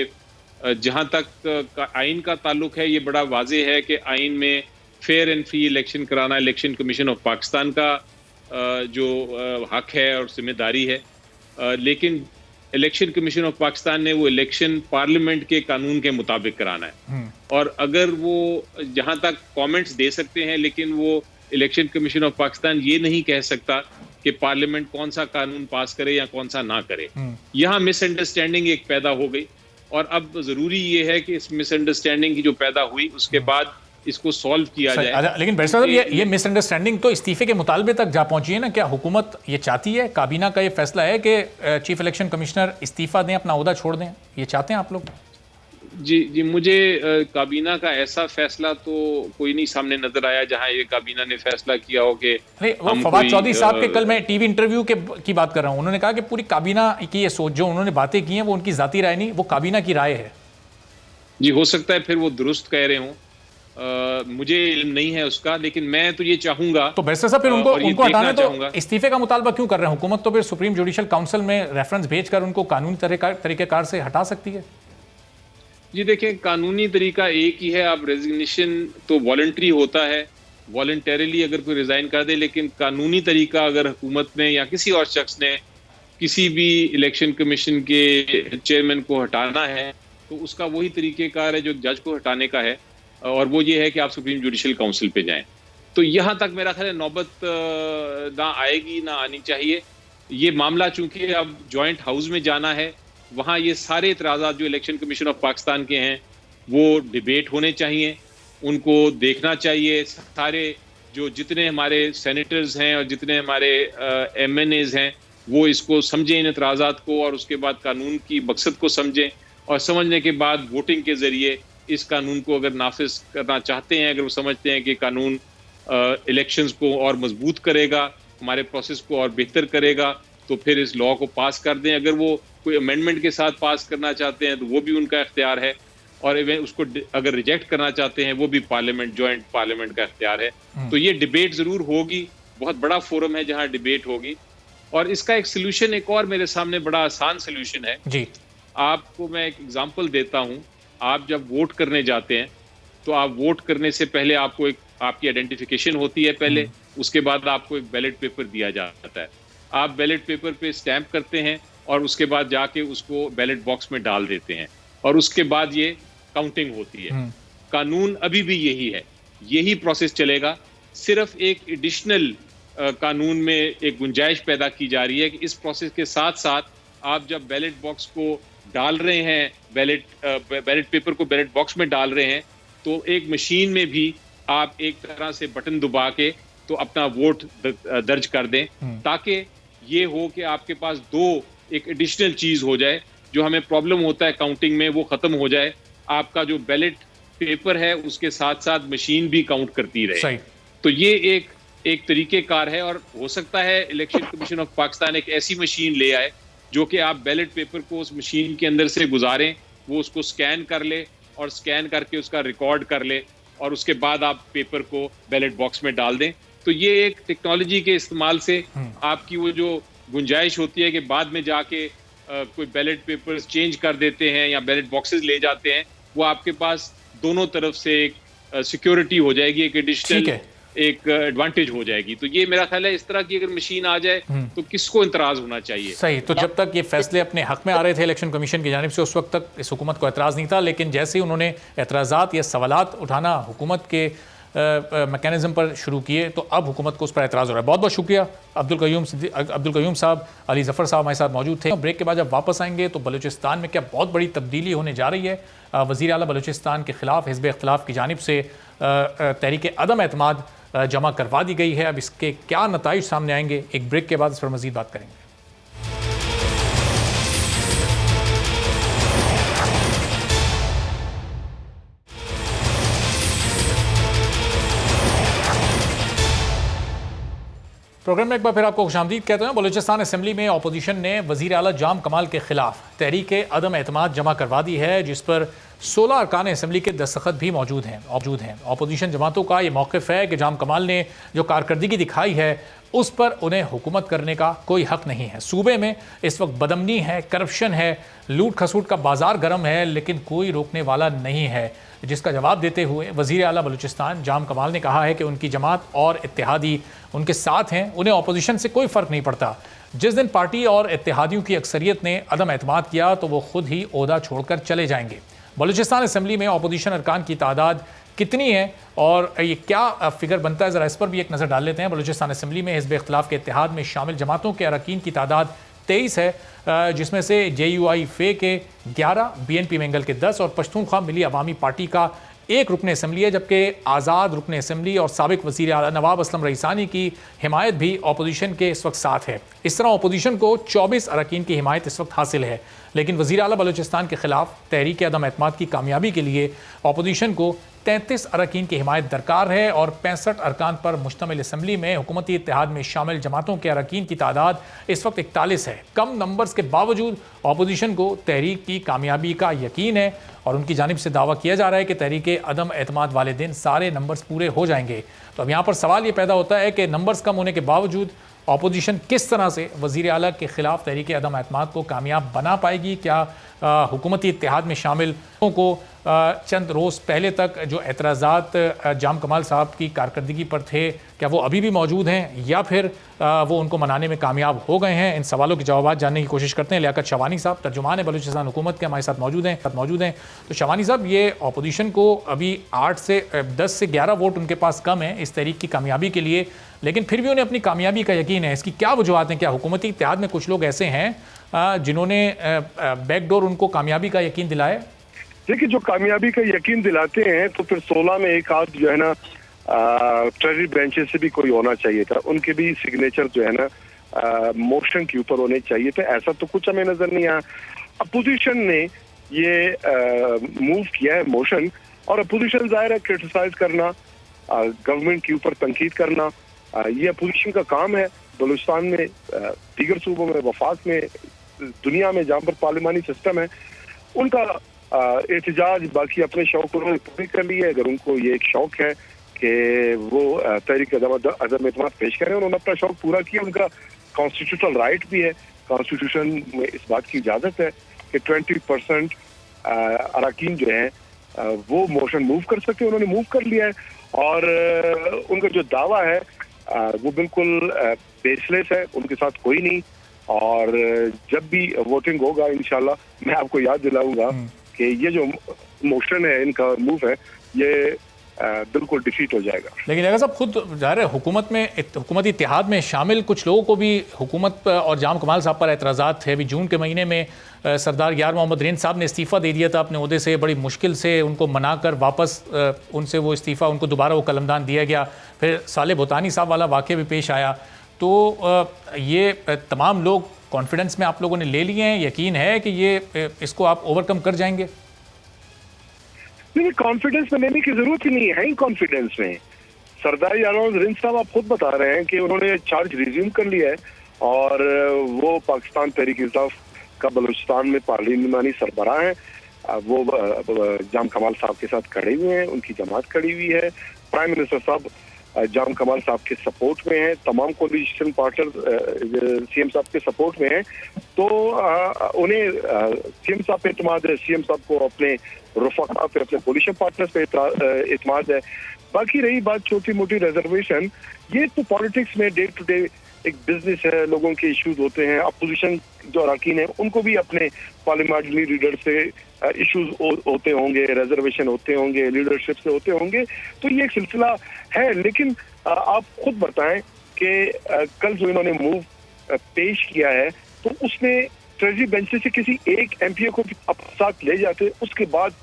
जहां तक आइन का ताल्लुक है, ये बड़ा वाजे है कि आइन में फेयर एंड फ्री इलेक्शन कराना इलेक्शन कमीशन ऑफ पाकिस्तान का जो हक है और जिम्मेदारी है, लेकिन इलेक्शन कमीशन ऑफ पाकिस्तान ने वो इलेक्शन पार्लियामेंट के कानून के मुताबिक कराना है। और अगर वो जहां तक कमेंट्स दे सकते हैं, लेकिन वो इलेक्शन कमीशन ऑफ पाकिस्तान ये नहीं कह सकता कि पार्लियामेंट कौन सा कानून पास करे या कौन सा ना करे। यहाँ मिसअंडरस्टैंडिंग एक पैदा हो गई, और अब जरूरी ये है कि इस मिसअंडरस्टैंडिंग की जो पैदा हुई उसके बाद इसको सॉल्व किया जाए। लेकिन बैरिस्टर साहब, ये मिसअंडरस्टैंडिंग तो इस्तीफे के मुतालबे तक जा पहुंची है ना? क्या हुकूमत ये चाहती है, काबीना का ये फैसला है कि चीफ इलेक्शन कमिश्नर इस्तीफा दें, अपना ओहदा छोड़ दें, ये चाहते हैं आप लोग? जी, मुझे काबीना का ऐसा फैसला तो कोई नहीं सामने नजर आया जहां ये काबीना ने फैसला किया हो कि वो फवाद चौधरी साहब के कल मैं टीवी इंटरव्यू की बात कर रहा हूं, उन्होंने कहा कि पूरी काबीना की ये सोच, जो उन्होंने बातें की हैं वो उनकी जाती राय नहीं, वो काबीना की राय है। जी, हो सकता है फिर वो दुरुस्त कह रहे हों, मुझे इल्म नहीं है उसका, लेकिन मैं तो ये चाहूंगा। तो बैरिस्टर साहब, फिर उनको हटाने तो इस्तीफे का मुतालबा क्यों कर रहे हैं? हुकूमत तो फिर सुप्रीम जुडिशल काउंसिल में रेफरेंस भेजकर उनको कानूनी तरीकेकार से हटा सकती है। जी देखें, कानूनी तरीका एक ही है। आप रेजिग्नेशन तो वॉलंटरी होता है, वॉलंटरीली अगर कोई रिजाइन कर दे, लेकिन कानूनी तरीका अगर हुकूमत ने या किसी और शख्स ने किसी भी इलेक्शन कमीशन के चेयरमैन को हटाना है, तो उसका वही तरीकेकार है जो जज को हटाने का है, और वो ये है कि आप सुप्रीम जुडिशल काउंसिल पे जाएं। तो यहाँ तक मेरा ख्याल है नौबत ना आएगी, ना आनी चाहिए। ये मामला चूंकि अब जॉइंट हाउस में जाना है, वहाँ ये सारे इतराज़ात जो इलेक्शन कमीशन ऑफ पाकिस्तान के हैं वो डिबेट होने चाहिए, उनको देखना चाहिए। सारे जो जितने हमारे सेनेटर्स हैं और जितने हमारे MNAs हैं, वो इसको समझें, इन इतराज़ात को, और उसके बाद कानून की मकसद को समझें, और समझने के बाद वोटिंग के ज़रिए इस कानून को अगर नाफिज करना चाहते हैं, अगर वो समझते हैं कि कानून इलेक्शंस को और मजबूत करेगा, हमारे प्रोसेस को और बेहतर करेगा, तो फिर इस लॉ को पास कर दें। अगर वो कोई अमेंडमेंट के साथ पास करना चाहते हैं तो वो भी उनका इख्तियार है, और उसको अगर रिजेक्ट करना चाहते हैं वो भी पार्लियामेंट, जॉइंट पार्लियामेंट का इख्तियार है। तो ये डिबेट ज़रूर होगी, बहुत बड़ा फोरम है जहाँ डिबेट होगी, और इसका एक सोल्यूशन एक और मेरे सामने बड़ा आसान सोल्यूशन है जी। आपको मैं एक एग्जांपल देता हूँ। आप जब वोट करने जाते हैं तो आप वोट करने से पहले आपको एक आपकी आइडेंटिफिकेशन होती है पहले, उसके बाद आपको एक बैलेट पेपर दिया जाता है। आप बैलेट पेपर पे स्टैंप करते हैं और उसके बाद जाके उसको बैलेट बॉक्स में डाल देते हैं, और उसके बाद ये काउंटिंग होती है। कानून अभी भी यही है, यही प्रोसेस चलेगा। सिर्फ एक एडिशनल कानून में एक गुंजाइश पैदा की जा रही है कि इस प्रोसेस के साथ साथ आप जब बैलेट बॉक्स को डाल रहे हैं, बैलेट पेपर को बैलेट बॉक्स में डाल रहे हैं, तो एक मशीन में भी आप एक तरह से बटन दबा के तो अपना वोट दर्ज कर दें, ताकि ये हो कि आपके पास दो एक एडिशनल चीज हो जाए। जो हमें प्रॉब्लम होता है काउंटिंग में, वो खत्म हो जाए। आपका जो बैलेट पेपर है उसके साथ साथ मशीन भी काउंट करती रहे। तो ये एक तरीकेकार है, और हो सकता है इलेक्शन कमीशन ऑफ पाकिस्तान एक ऐसी मशीन ले आए जो कि आप बैलेट पेपर को उस मशीन के अंदर से गुजारें, वो उसको स्कैन कर ले और स्कैन करके उसका रिकॉर्ड कर ले, और उसके बाद आप पेपर को बैलेट बॉक्स में डाल दें। तो ये एक टेक्नोलॉजी के इस्तेमाल से आपकी वो जो गुंजाइश होती है कि बाद में जाके कोई बैलेट पेपर्स चेंज कर देते हैं या बैलेट बॉक्सेस ले जाते हैं, वो आपके पास दोनों तरफ से एक सिक्योरिटी हो जाएगी, एक एडिशनल एक एडवांटेज हो जाएगी। तो ये मेरा ख्याल है इस तरह की अगर मशीन आ जाए तो किसको इंतराज होना चाहिए। सही। तो जब तक ये फैसले अपने हक में आ रहे थे इलेक्शन कमीशन की जानिब से, उस वक्त तक इस हुकूमत को एतराज़ नहीं था, लेकिन जैसे ही उन्होंने एतराज़ात या सवालात उठाना हुकूमत के मैकेनिज़्म पर शुरू किए तो अब हुकूमत को उस पर एतराज़ हो रहा है। बहुत बहुत शुक्रिया अब्दुल कयूम साहब। अली ज़फ़र साहब हमारे साथ मौजूद थे। ब्रेक के बाद जब वापस आएंगे तो बलूचिस्तान में क्या बहुत बड़ी तब्दीली होने जा रही है। वज़ीर आला बलूचिस्तान के ख़िलाफ़ हिज़्ब इख्तिलाफ़ की जानिब से तहरीक अदम एतमाद जमा करवा दी गई है। अब इसके क्या नताइज सामने आएंगे, एक ब्रेक के बाद इस पर मज़ीद बात करेंगे। प्रोग्राम में एक बार फिर आपको खुशामदीद कहते हैं। बलूचिस्तान असेंबली में अपोजिशन ने वज़ीर आला जाम कमाल के खिलाफ तहरीक अदम एतमाद जमा करवा दी है, जिस पर 16 अरकान असेंबली के दस्तखत भी मौजूद हैं। अपोजिशन जमातों का ये मौक़िफ़ है कि जाम कमाल ने जो कारकर्दगी दिखाई है उस पर उन्हें हुकूमत करने का कोई हक नहीं है। सूबे में इस वक्त बदमनी है, करप्शन है, लूट खसूट का बाजार गर्म है, लेकिन कोई रोकने वाला नहीं है। जिसका जवाब देते हुए वज़ीर आला बलूचिस्तान जाम कमाल ने कहा है कि उनकी जमात और इत्तेहादी उनके साथ हैं, उन्हें अपोजिशन से कोई फ़र्क नहीं पड़ता। जिस दिन पार्टी और इत्तेहादियों की अक्सरियत ने अदम एतमाद किया तो वो खुद ही ओहदा छोड़कर चले जाएंगे। बलूचिस्तान असेंबली में अपोजिशन अरकान की तादाद कितनी है और ये क्या फिगर बनता है, ज़रा इस पर भी एक नज़र डाल लेते हैं। बलूचिस्तान असेंबली में हिज़्ब इख्तिलाफ़ के इत्तेहाद में शामिल जमातों के अरकान की तादाद 23 है, जिसमें से JUI फे के 11, BNP मंगल के 10 और पश्तूनख्वा मिली अवामी पार्टी का 1 रुकन असेंबली है, जबकि आज़ाद रुकन असेंबली और साबिक वज़ीर आला नवाब असलम रईसानी की हिमायत भी अपोजिशन के इस वक्त साथ है। इस तरह अपोजिशन को 24 अरकान की हिमायत इस वक्त हासिल है, लेकिन वज़ीर आला बलूचिस्तान के खिलाफ तहरीक अदम एतमाद की कामयाबी के लिए अपोजिशन को 33 अरकान की हिमायत दरकार है और 65 अरकान पर मुश्तमिल असम्बली में हुकूमती इत्तेहाद में शामिल जमातों के अरकान की तादाद इस वक्त 41 है। कम नंबर्स के बावजूद अपोजिशन को तहरीक की कामयाबी का यकीन है और उनकी जानिब से दावा किया जा रहा है कि तहरीक अदम एतमाद वाले दिन सारे नंबर्स पूरे हो जाएंगे। तो अब यहाँ पर सवाल ये पैदा होता है कि नंबर्स कम होने के बावजूद अपोजिशन किस तरह से वज़ीर आला के ख़िलाफ़ तहरीक अदम एतमाद को कामयाब बना पाएगी। क्या हुकूमती इत्तेहाद में शामिल लोगों को चंद रोज़ पहले तक जो एतराज़ात जाम कमाल साहब की कारकर्दगी पर थे, क्या वो अभी भी मौजूद हैं या फिर वो उनको मनाने में कामयाब हो गए हैं? इन सवालों के जवाब जानने की कोशिश करते हैं। लियाकत शवानी साहब तर्जुमान है बलूचिस्तान हुकूमत के, हमारे साथ मौजूद हैं। तो शवानी साहब, ये अपोजिशन को अभी 10 से 11 वोट उनके पास कम है इस तहरीक की कामयाबी के लिए, लेकिन फिर भी उन्हें अपनी कामयाबी का यकीन है। इसकी क्या वजूहत हैं? क्या हुकूमती इत्तेहाद में कुछ लोग ऐसे हैं जिन्होंने बैकडोर उनको कामयाबी का यकीन दिलाया? देखिए, जो कामयाबी का यकीन दिलाते हैं तो फिर 16 में एक आध जो है ना ट्रेजरी ब्रांचेस से भी कोई होना चाहिए था, उनके भी सिग्नेचर जो है ना मोशन के ऊपर होने चाहिए थे। ऐसा तो कुछ हमें नजर नहीं आया। अपोजिशन ने ये मूव किया है मोशन, और अपोजिशन जाहिर है क्रिटिसाइज करना, गवर्नमेंट के ऊपर तनकीद करना, ये अपोजिशन का काम है। बलूचिस्तान में, दीगर सूबों में, वफाक में, दुनिया में जहाँ पर पार्लिमानी सिस्टम है, उनका एहतजाज बाकी अपने शौक उन्होंने पूरी कर लिए। अगर उनको ये एक शौक है कि वो तहरीक अदम एतमाद पेश करें, उन्होंने अपना शौक पूरा किया। उनका कॉन्स्टिट्यूशनल राइट भी है, कॉन्स्टिट्यूशन में इस बात की इजाज़त है कि 20% अरकान जो है वो मोशन मूव कर सकते हैं। उन्होंने मूव कर लिया है और उनका जो दावा है वो बिल्कुल बेसलेस है, उनके साथ कोई नहीं। और जब भी वोटिंग होगा इंशाल्लाह मैं आपको याद दिलाऊंगा कि ये जो मोशन है, इनका मूव है, ये बिल्कुल डिफीट हो जाएगा। लेकिन अगर साहब खुद ज़ाहिर है हुकूमती इत्तेहाद में शामिल कुछ लोगों को भी हुकूमत और जाम कमाल साहब पर एतराज़ात थे। अभी जून के महीने में सरदार यार मोहम्मद रेन साहब ने इस्तीफ़ा दे दिया था अपने ओहदे से, बड़ी मुश्किल से उनको मनाकर वापस उनसे वो इस्तीफ़ा, उनको दोबारा वो कलमदान दिया गया। फिर साले भूतानी साहब वाला वाक़या भी पेश आया। तो ये तमाम लोग कॉन्फिडेंस में आप लोगों ने ले लिए हैं, यकीन है कि ये इसको आप ओवरकम कर जाएंगे? नहीं, कॉन्फिडेंस में लेने की जरूरत ही नहीं है। कॉन्फिडेंस में सरदार यार मोहम्मद रेन साहब आप खुद बता रहे हैं कि उन्होंने चार्ज रिज्यूम कर लिया है और वो पाकिस्तान तहरीक इंसाफ का बलूचिस्तान में पार्लिमानी सरबराह हैं। वो जाम कमाल साहब के साथ खड़े हुए हैं, उनकी जमात खड़ी हुई है। प्राइम मिनिस्टर साहब जाम कमाल साहब के सपोर्ट में हैं, तमाम कोलिशन पार्टनर सीएम साहब के सपोर्ट में हैं। तो उन्हें सीएम साहब पे एतमाद है, सीएम साहब को अपने रफ़क़ा पे, अपने कोलिशन पार्टनर्स पे एतमाद है। बाकी रही बात छोटी मोटी रिजर्वेशन, ये तो पॉलिटिक्स में डे टू डे एक बिजनेस है, लोगों के इश्यूज होते हैं। अपोजिशन जो अरकान है उनको भी अपने पार्लियामेंट्री लीडर से इश्यूज होते होंगे, रिजर्वेशन होते होंगे, लीडरशिप से होते होंगे, तो ये एक सिलसिला है। लेकिन आप खुद बताएं कि कल जो इन्होंने मूव पेश किया है तो उसमें ट्रेजरी बेंच से किसी एक एमपीए को अपने साथ ले जाते, उसके बाद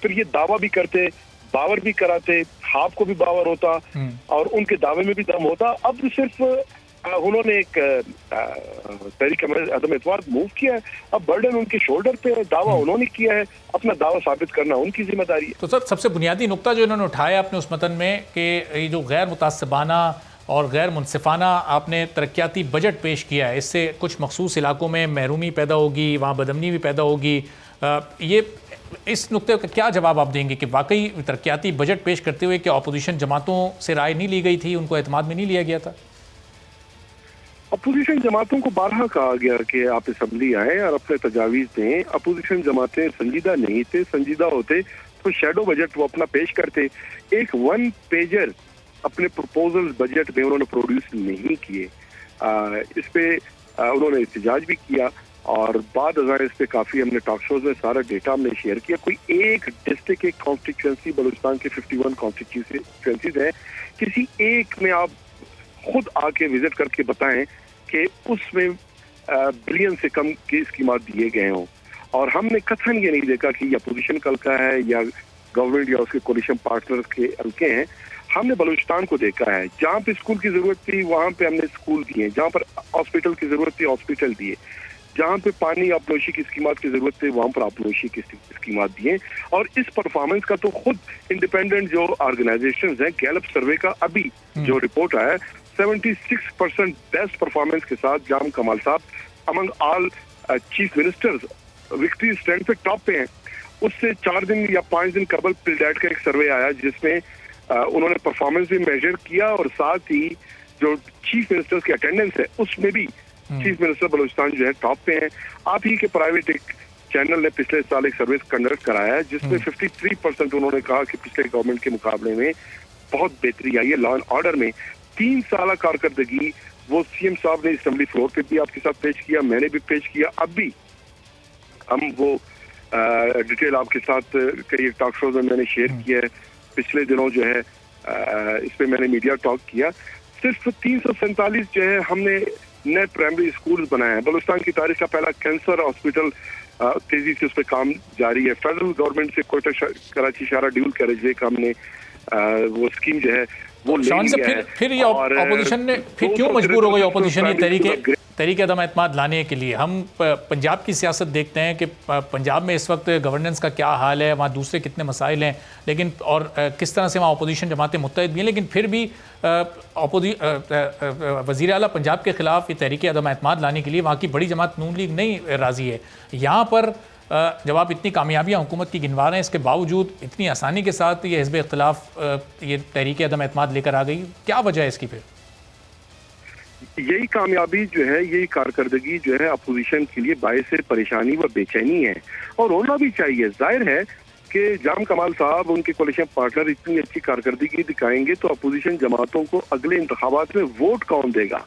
फिर ये दावा भी करते, बावर भी कराते, हाफ को भी बावर होता और उनके दावे में भी दम होता। अब सिर्फ उन्होंने एक तहरीक अदम एतमाद मूव किया है, अब बर्डन उनके शोल्डर पे है, दावा उन्होंने किया है, अपना दावा साबित करना उनकी जिम्मेदारी है। तो सर, सबसे बुनियादी नुक्ता जो इन्होंने उठाया अपने उस मतन में कि ये जो गैर मुतासिबाना और गैर मुनसिफाना आपने तरक्याती बजट पेश किया है, इससे कुछ मखसूस इलाकों में महरूमी पैदा होगी, वहाँ बदमनी भी पैदा होगी। ये इस नुक्ते का क्या जवाब आप देंगे कि वाकई तरक्याती बजट पेश करते हुए क्या अपोजिशन जमातों से राय नहीं ली गई थी, उनको एतमाद में नहीं लिया गया था? अपोजिशन जमातों को बारहा कहा गया कि आप असम्बली आए और अपने तजावीज़ दें। अपोजिशन जमातें संजीदा नहीं थे, संजीदा होते तो शैडो बजट वो अपना पेश करते। एक 1 पेजर अपने प्रपोजल बजट में उन्होंने प्रोड्यूस नहीं किए। इस पे उन्होंने एहतजाज भी किया और बाद अज़ां इस पे काफ़ी हमने टॉक शोज में सारा डेटा हमने शेयर किया। कोई एक डिस्ट्रिक्ट, एक कॉन्स्टिट्यूंसी, बलूचिस्तान के 51 कॉन्स्टिट्यूंसीज हैं, किसी एक में आप खुद आके विजिट करके बताएं कि उसमें बिलियन से कम के स्कीमात दिए गए हों। और हमने कथन ये नहीं देखा कि ये अपोजिशन का हल्का है या गवर्नमेंट या उसके कोलिशन पार्टनर के हल्के हैं। हमने बलूचिस्तान को देखा है, जहाँ पे स्कूल की जरूरत थी वहाँ पे हमने स्कूल दिए, जहाँ पर हॉस्पिटल की जरूरत थी हॉस्पिटल दिए, जहाँ पे पानी आबनोशी की स्कीमात की जरूरत थी वहाँ पर आबनोशी की स्कीमात दिए। और इस परफॉर्मेंस का तो खुद इंडिपेंडेंट जो ऑर्गेनाइजेशंस हैं, गैलप सर्वे का अभी जो रिपोर्ट आया है, 76% बेस्ट परफॉर्मेंस के साथ जाम कमाल साहब among all chief ministers victory stand पे टॉप पे हैं। उससे 4 दिन या 5 दिन कबल पिलडैट का एक सर्वे आया जिसमें उन्होंने परफॉर्मेंस भी मेजर किया और साथ ही जो चीफ मिनिस्टर्स की अटेंडेंस है उसमें भी चीफ मिनिस्टर बलूचिस्तान जो है टॉप पे हैं। आप ही के प्राइवेट एक चैनल ने पिछले साल एक सर्वे कंडक्ट कराया है जिसमें 53% उन्होंने कहा कि पिछले गवर्नमेंट के मुकाबले में बहुत बेहतरी आई है लॉ एंड ऑर्डर में। 3 साल कारकर्दगी वो सीएम साहब ने असेंबली फ्लोर पे भी आपके साथ पेश किया, मैंने भी पेश किया, अब भी हम वो डिटेल आपके साथ कई टॉक शोज में मैंने शेयर किया है। पिछले दिनों जो है इस पे मैंने मीडिया टॉक किया। सिर्फ 347 जो है हमने नए प्राइमरी स्कूल बनाए हैं। बलूचिस्तान की तारीख का पहला कैंसर हॉस्पिटल तेजी से उस पर काम जारी है। फेडरल गवर्नमेंट से कोयटा कराची शारा ड्यूल कैरेजवे का हमने वो स्कीम जो है वो ले लिया है। फिर ये ऑपोजिशन ने फिर क्यों मजबूर हो गई ऑपोजिशन ये तरीके अदम एतमाद लाने के लिए? हम पंजाब की सियासत देखते हैं कि पंजाब में इस वक्त गवर्नेंस का क्या हाल है, वहाँ दूसरे कितने मसाइल हैं, लेकिन और किस तरह से वहाँ अपोजिशन जमातें मुत्तहिद भी हैं, लेकिन फिर भी वज़ीर आला पंजाब के ख़िलाफ़ ये तहरीक अदम एतमाद लाने के लिए वहाँ की बड़ी जमात नून लीग नहीं राज़ी है। यहाँ पर जब आप इतनी कामयाबियाँ हुकूमत की गिनवा रहे हैं, इसके बावजूद इतनी आसानी के साथ ये हिज़्ब इख्तिलाफ़ ये तहरीक अदम एतमाद लेकर आ गई, क्या वजह है इसकी? फिर यही कामयाबी जो है, यही कारकर्दगी जो है अपोजिशन के लिए बायस परेशानी व बेचैनी है और होना भी चाहिए। जाहिर है कि जाम कमाल साहब उनके कोलिशन पार्टनर इतनी अच्छी कारकर्दगी दिखाएंगे तो अपोजिशन जमातों को अगले इंतखाबात में वोट कौन देगा,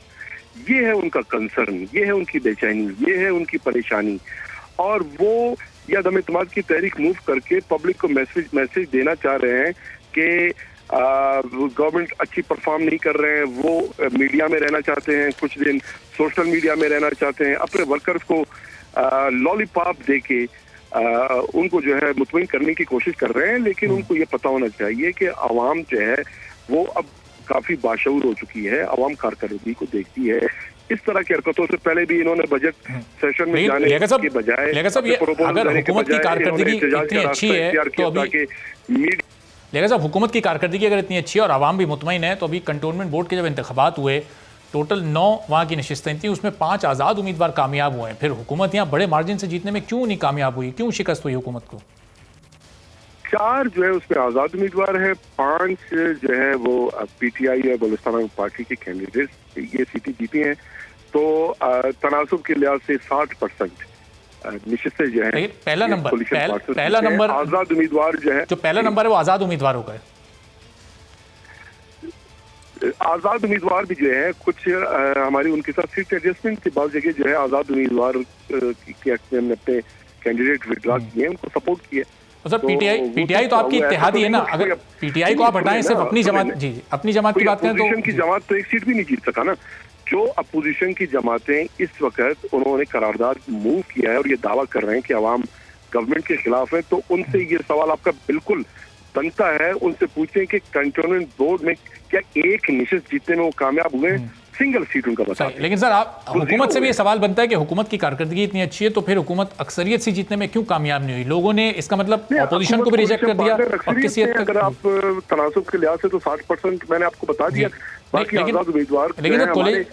ये है उनका कंसर्न, ये है उनकी बेचैनी, ये है उनकी परेशानी। और वो ये अदम एतमाद की तहरीक मूव करके पब्लिक को मैसेज देना चाह रहे हैं कि गवर्नमेंट अच्छी परफॉर्म नहीं कर रहे हैं, वो मीडिया में रहना चाहते हैं, कुछ दिन सोशल मीडिया में रहना चाहते हैं, अपने वर्कर्स को लॉलीपॉप देके उनको जो है मुतमईन करने की कोशिश कर रहे हैं। लेकिन उनको ये पता होना चाहिए कि आवाम जो है वो अब काफी बाशऊर हो चुकी है, आवाम कारकर्दगी को देखती है। इस तरह की हरकतों से पहले भी इन्होंने बजट सेशन में जाने के बजाय अगर हुकूमत की कारकर्दगी इतनी अच्छी है तो अभी लेकिन साहब हुकूमत की कारकर्दगी अगर इतनी अच्छी है और आवाम भी मुतमईन है तो अभी कंटोनमेंट बोर्ड के जब इंतखाबात हुए टोटल 9 वहाँ की नशिस्तें थी, उसमें 5 आज़ाद उम्मीदवार कामयाब हुए हैं। फिर हुकूमत यहाँ बड़े मार्जिन से जीतने में क्यों नहीं कामयाब हुई, क्यों शिकस्त हुई हुकूमत को? 4 जो है उसमें आज़ाद उम्मीदवार हैं, 5 जो है वो पीटीआई और बलूचिस्तान पार्टी के कैंडिडेट ये सीटें जीती हैं। तो तनासुब के लिहाज से 60% निश्चित जो है पहला नंबर आज़ाद उम्मीदवार जो है, जो पहला नंबर है वो आज़ाद उम्मीदवारों का है। आज़ाद उम्मीदवार भी जो है कुछ हमारी उनके साथ सीट एडजस्टमेंट की बहुत जगह जो है आज़ाद उम्मीदवार के हमने अपने कैंडिडेट विड्रॉ किए, उनको सपोर्ट किया। तो सर पीटीआई तो आपकी इत्तेहादी है ना, अगर पीटीआई को आप हटाएं सिर्फ अपनी जमात, जी अपनी जमात की बात करें तो अपोजिशन की जमात तो एक सीट भी नहीं जीत सका ना। जो अपोजिशन की जमातें इस वक्त उन्होंने करारदाद मूव किया है और ये दावा कर रहे हैं कि अवाम गवर्नमेंट के खिलाफ है, तो उनसे ये सवाल आपका बिल्कुल बनता है, उनसे पूछें कि कंटोनमेंट बोर्ड में क्या एक निशिस्त जीतने में वो कामयाब हुए? सिंगल सीट उनका बताएं। लेकिन सर आप हुकूमत से भी ये सवाल बनता है कि हुकूमत की कारकर्दगी इतनी अच्छी है तो फिर हुकूमत अक्सरियत से जीतने में क्यों कामयाब नहीं हुई? लोगों ने इसका मतलब अपोजिशन को भी रिजेक्ट कर दिया और किसी हद तक अगर आप तनासुब के लिहाज से तो 60% मैंने आपको बता दिया। लेकिन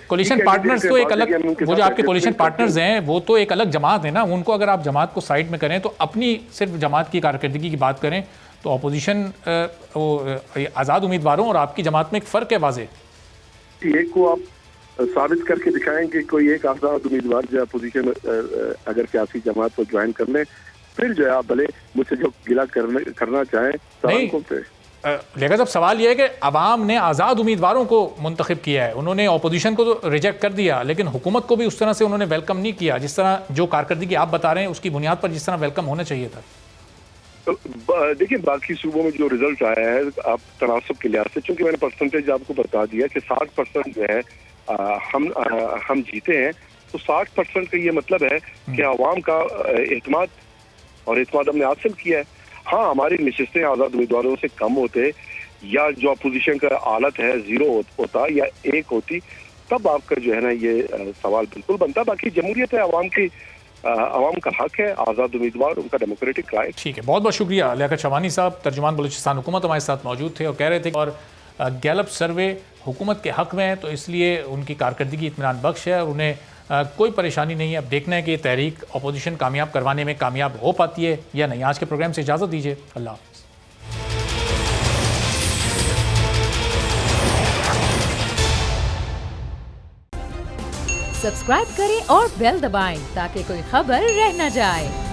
कोलिशन पार्टनर्स तो एक अलग, वो जो आपके कोलिशन पार्टनर्स हैं वो तो एक अलग जमात है ना, उनको अगर आप जमात को साइड में करें तो अपनी सिर्फ जमात की कारकर्दगी की बात करें तो अपोजिशन आज़ाद उम्मीदवारों और आपकी जमात में एक फ़र्क है वाज़ेह। एक को आप साबित करके दिखाएं कि कोई एक आज़ाद उम्मीदवार जो अपोजिशन अगर सियासी जमात को ज्वाइन कर ले, फिर जो है आप भले मुझसे जो गिला करना चाहें तो लेकिन जब सवाल यह है कि अवाम ने आज़ाद उम्मीदवारों को मुंतखब किया है, उन्होंने अपोजिशन को तो रिजेक्ट कर दिया, लेकिन हुकूमत को भी उस तरह से उन्होंने वेलकम नहीं किया जिस तरह जो कारकर्दगी आप बता रहे हैं उसकी बुनियाद पर जिस तरह वेलकम होना चाहिए था। देखिए बाकी सूबों में जो रिजल्ट आया है आप तनासब के लिहाज से, चूंकि मैंने परसेंटेज आपको बता दिया कि 60% जो है हम जीते हैं, तो 60% का ये मतलब है कि अवाम का एतमाद और एतमाद हमने हासिल किया है। हाँ, हमारी नशिस्तें आज़ाद उम्मीदवारों से कम होते या जो अपोजिशन का हालत है 0 होता या 1 होती, तब आपका जो है ना ये सवाल बिल्कुल बनता। बाकी जमहूरियत है, अवाम का हक है, आज़ाद उम्मीदवार उनका डेमोक्रेटिक राइट। ठीक है, बहुत बहुत शुक्रिया। लियाकत शवानी साहब तर्जुमान बलूचिस्तान हुकूमत हमारे साथ मौजूद थे और कह रहे थे और गैलप सर्वे हुकूमत के हक में है तो इसलिए उनकी कारकर्दगी इत्मीनान बख्श है और उन्हें कोई परेशानी नहीं है। अब देखना है कि ये तहरीक अपोजिशन कामयाब करवाने में कामयाब हो पाती है या नहीं। आज के प्रोग्राम से इजाज़त दीजिए, अल्लाह हाफ़िज़। सब्सक्राइब करें और बेल दबाएं ताकि कोई खबर रह न जाए।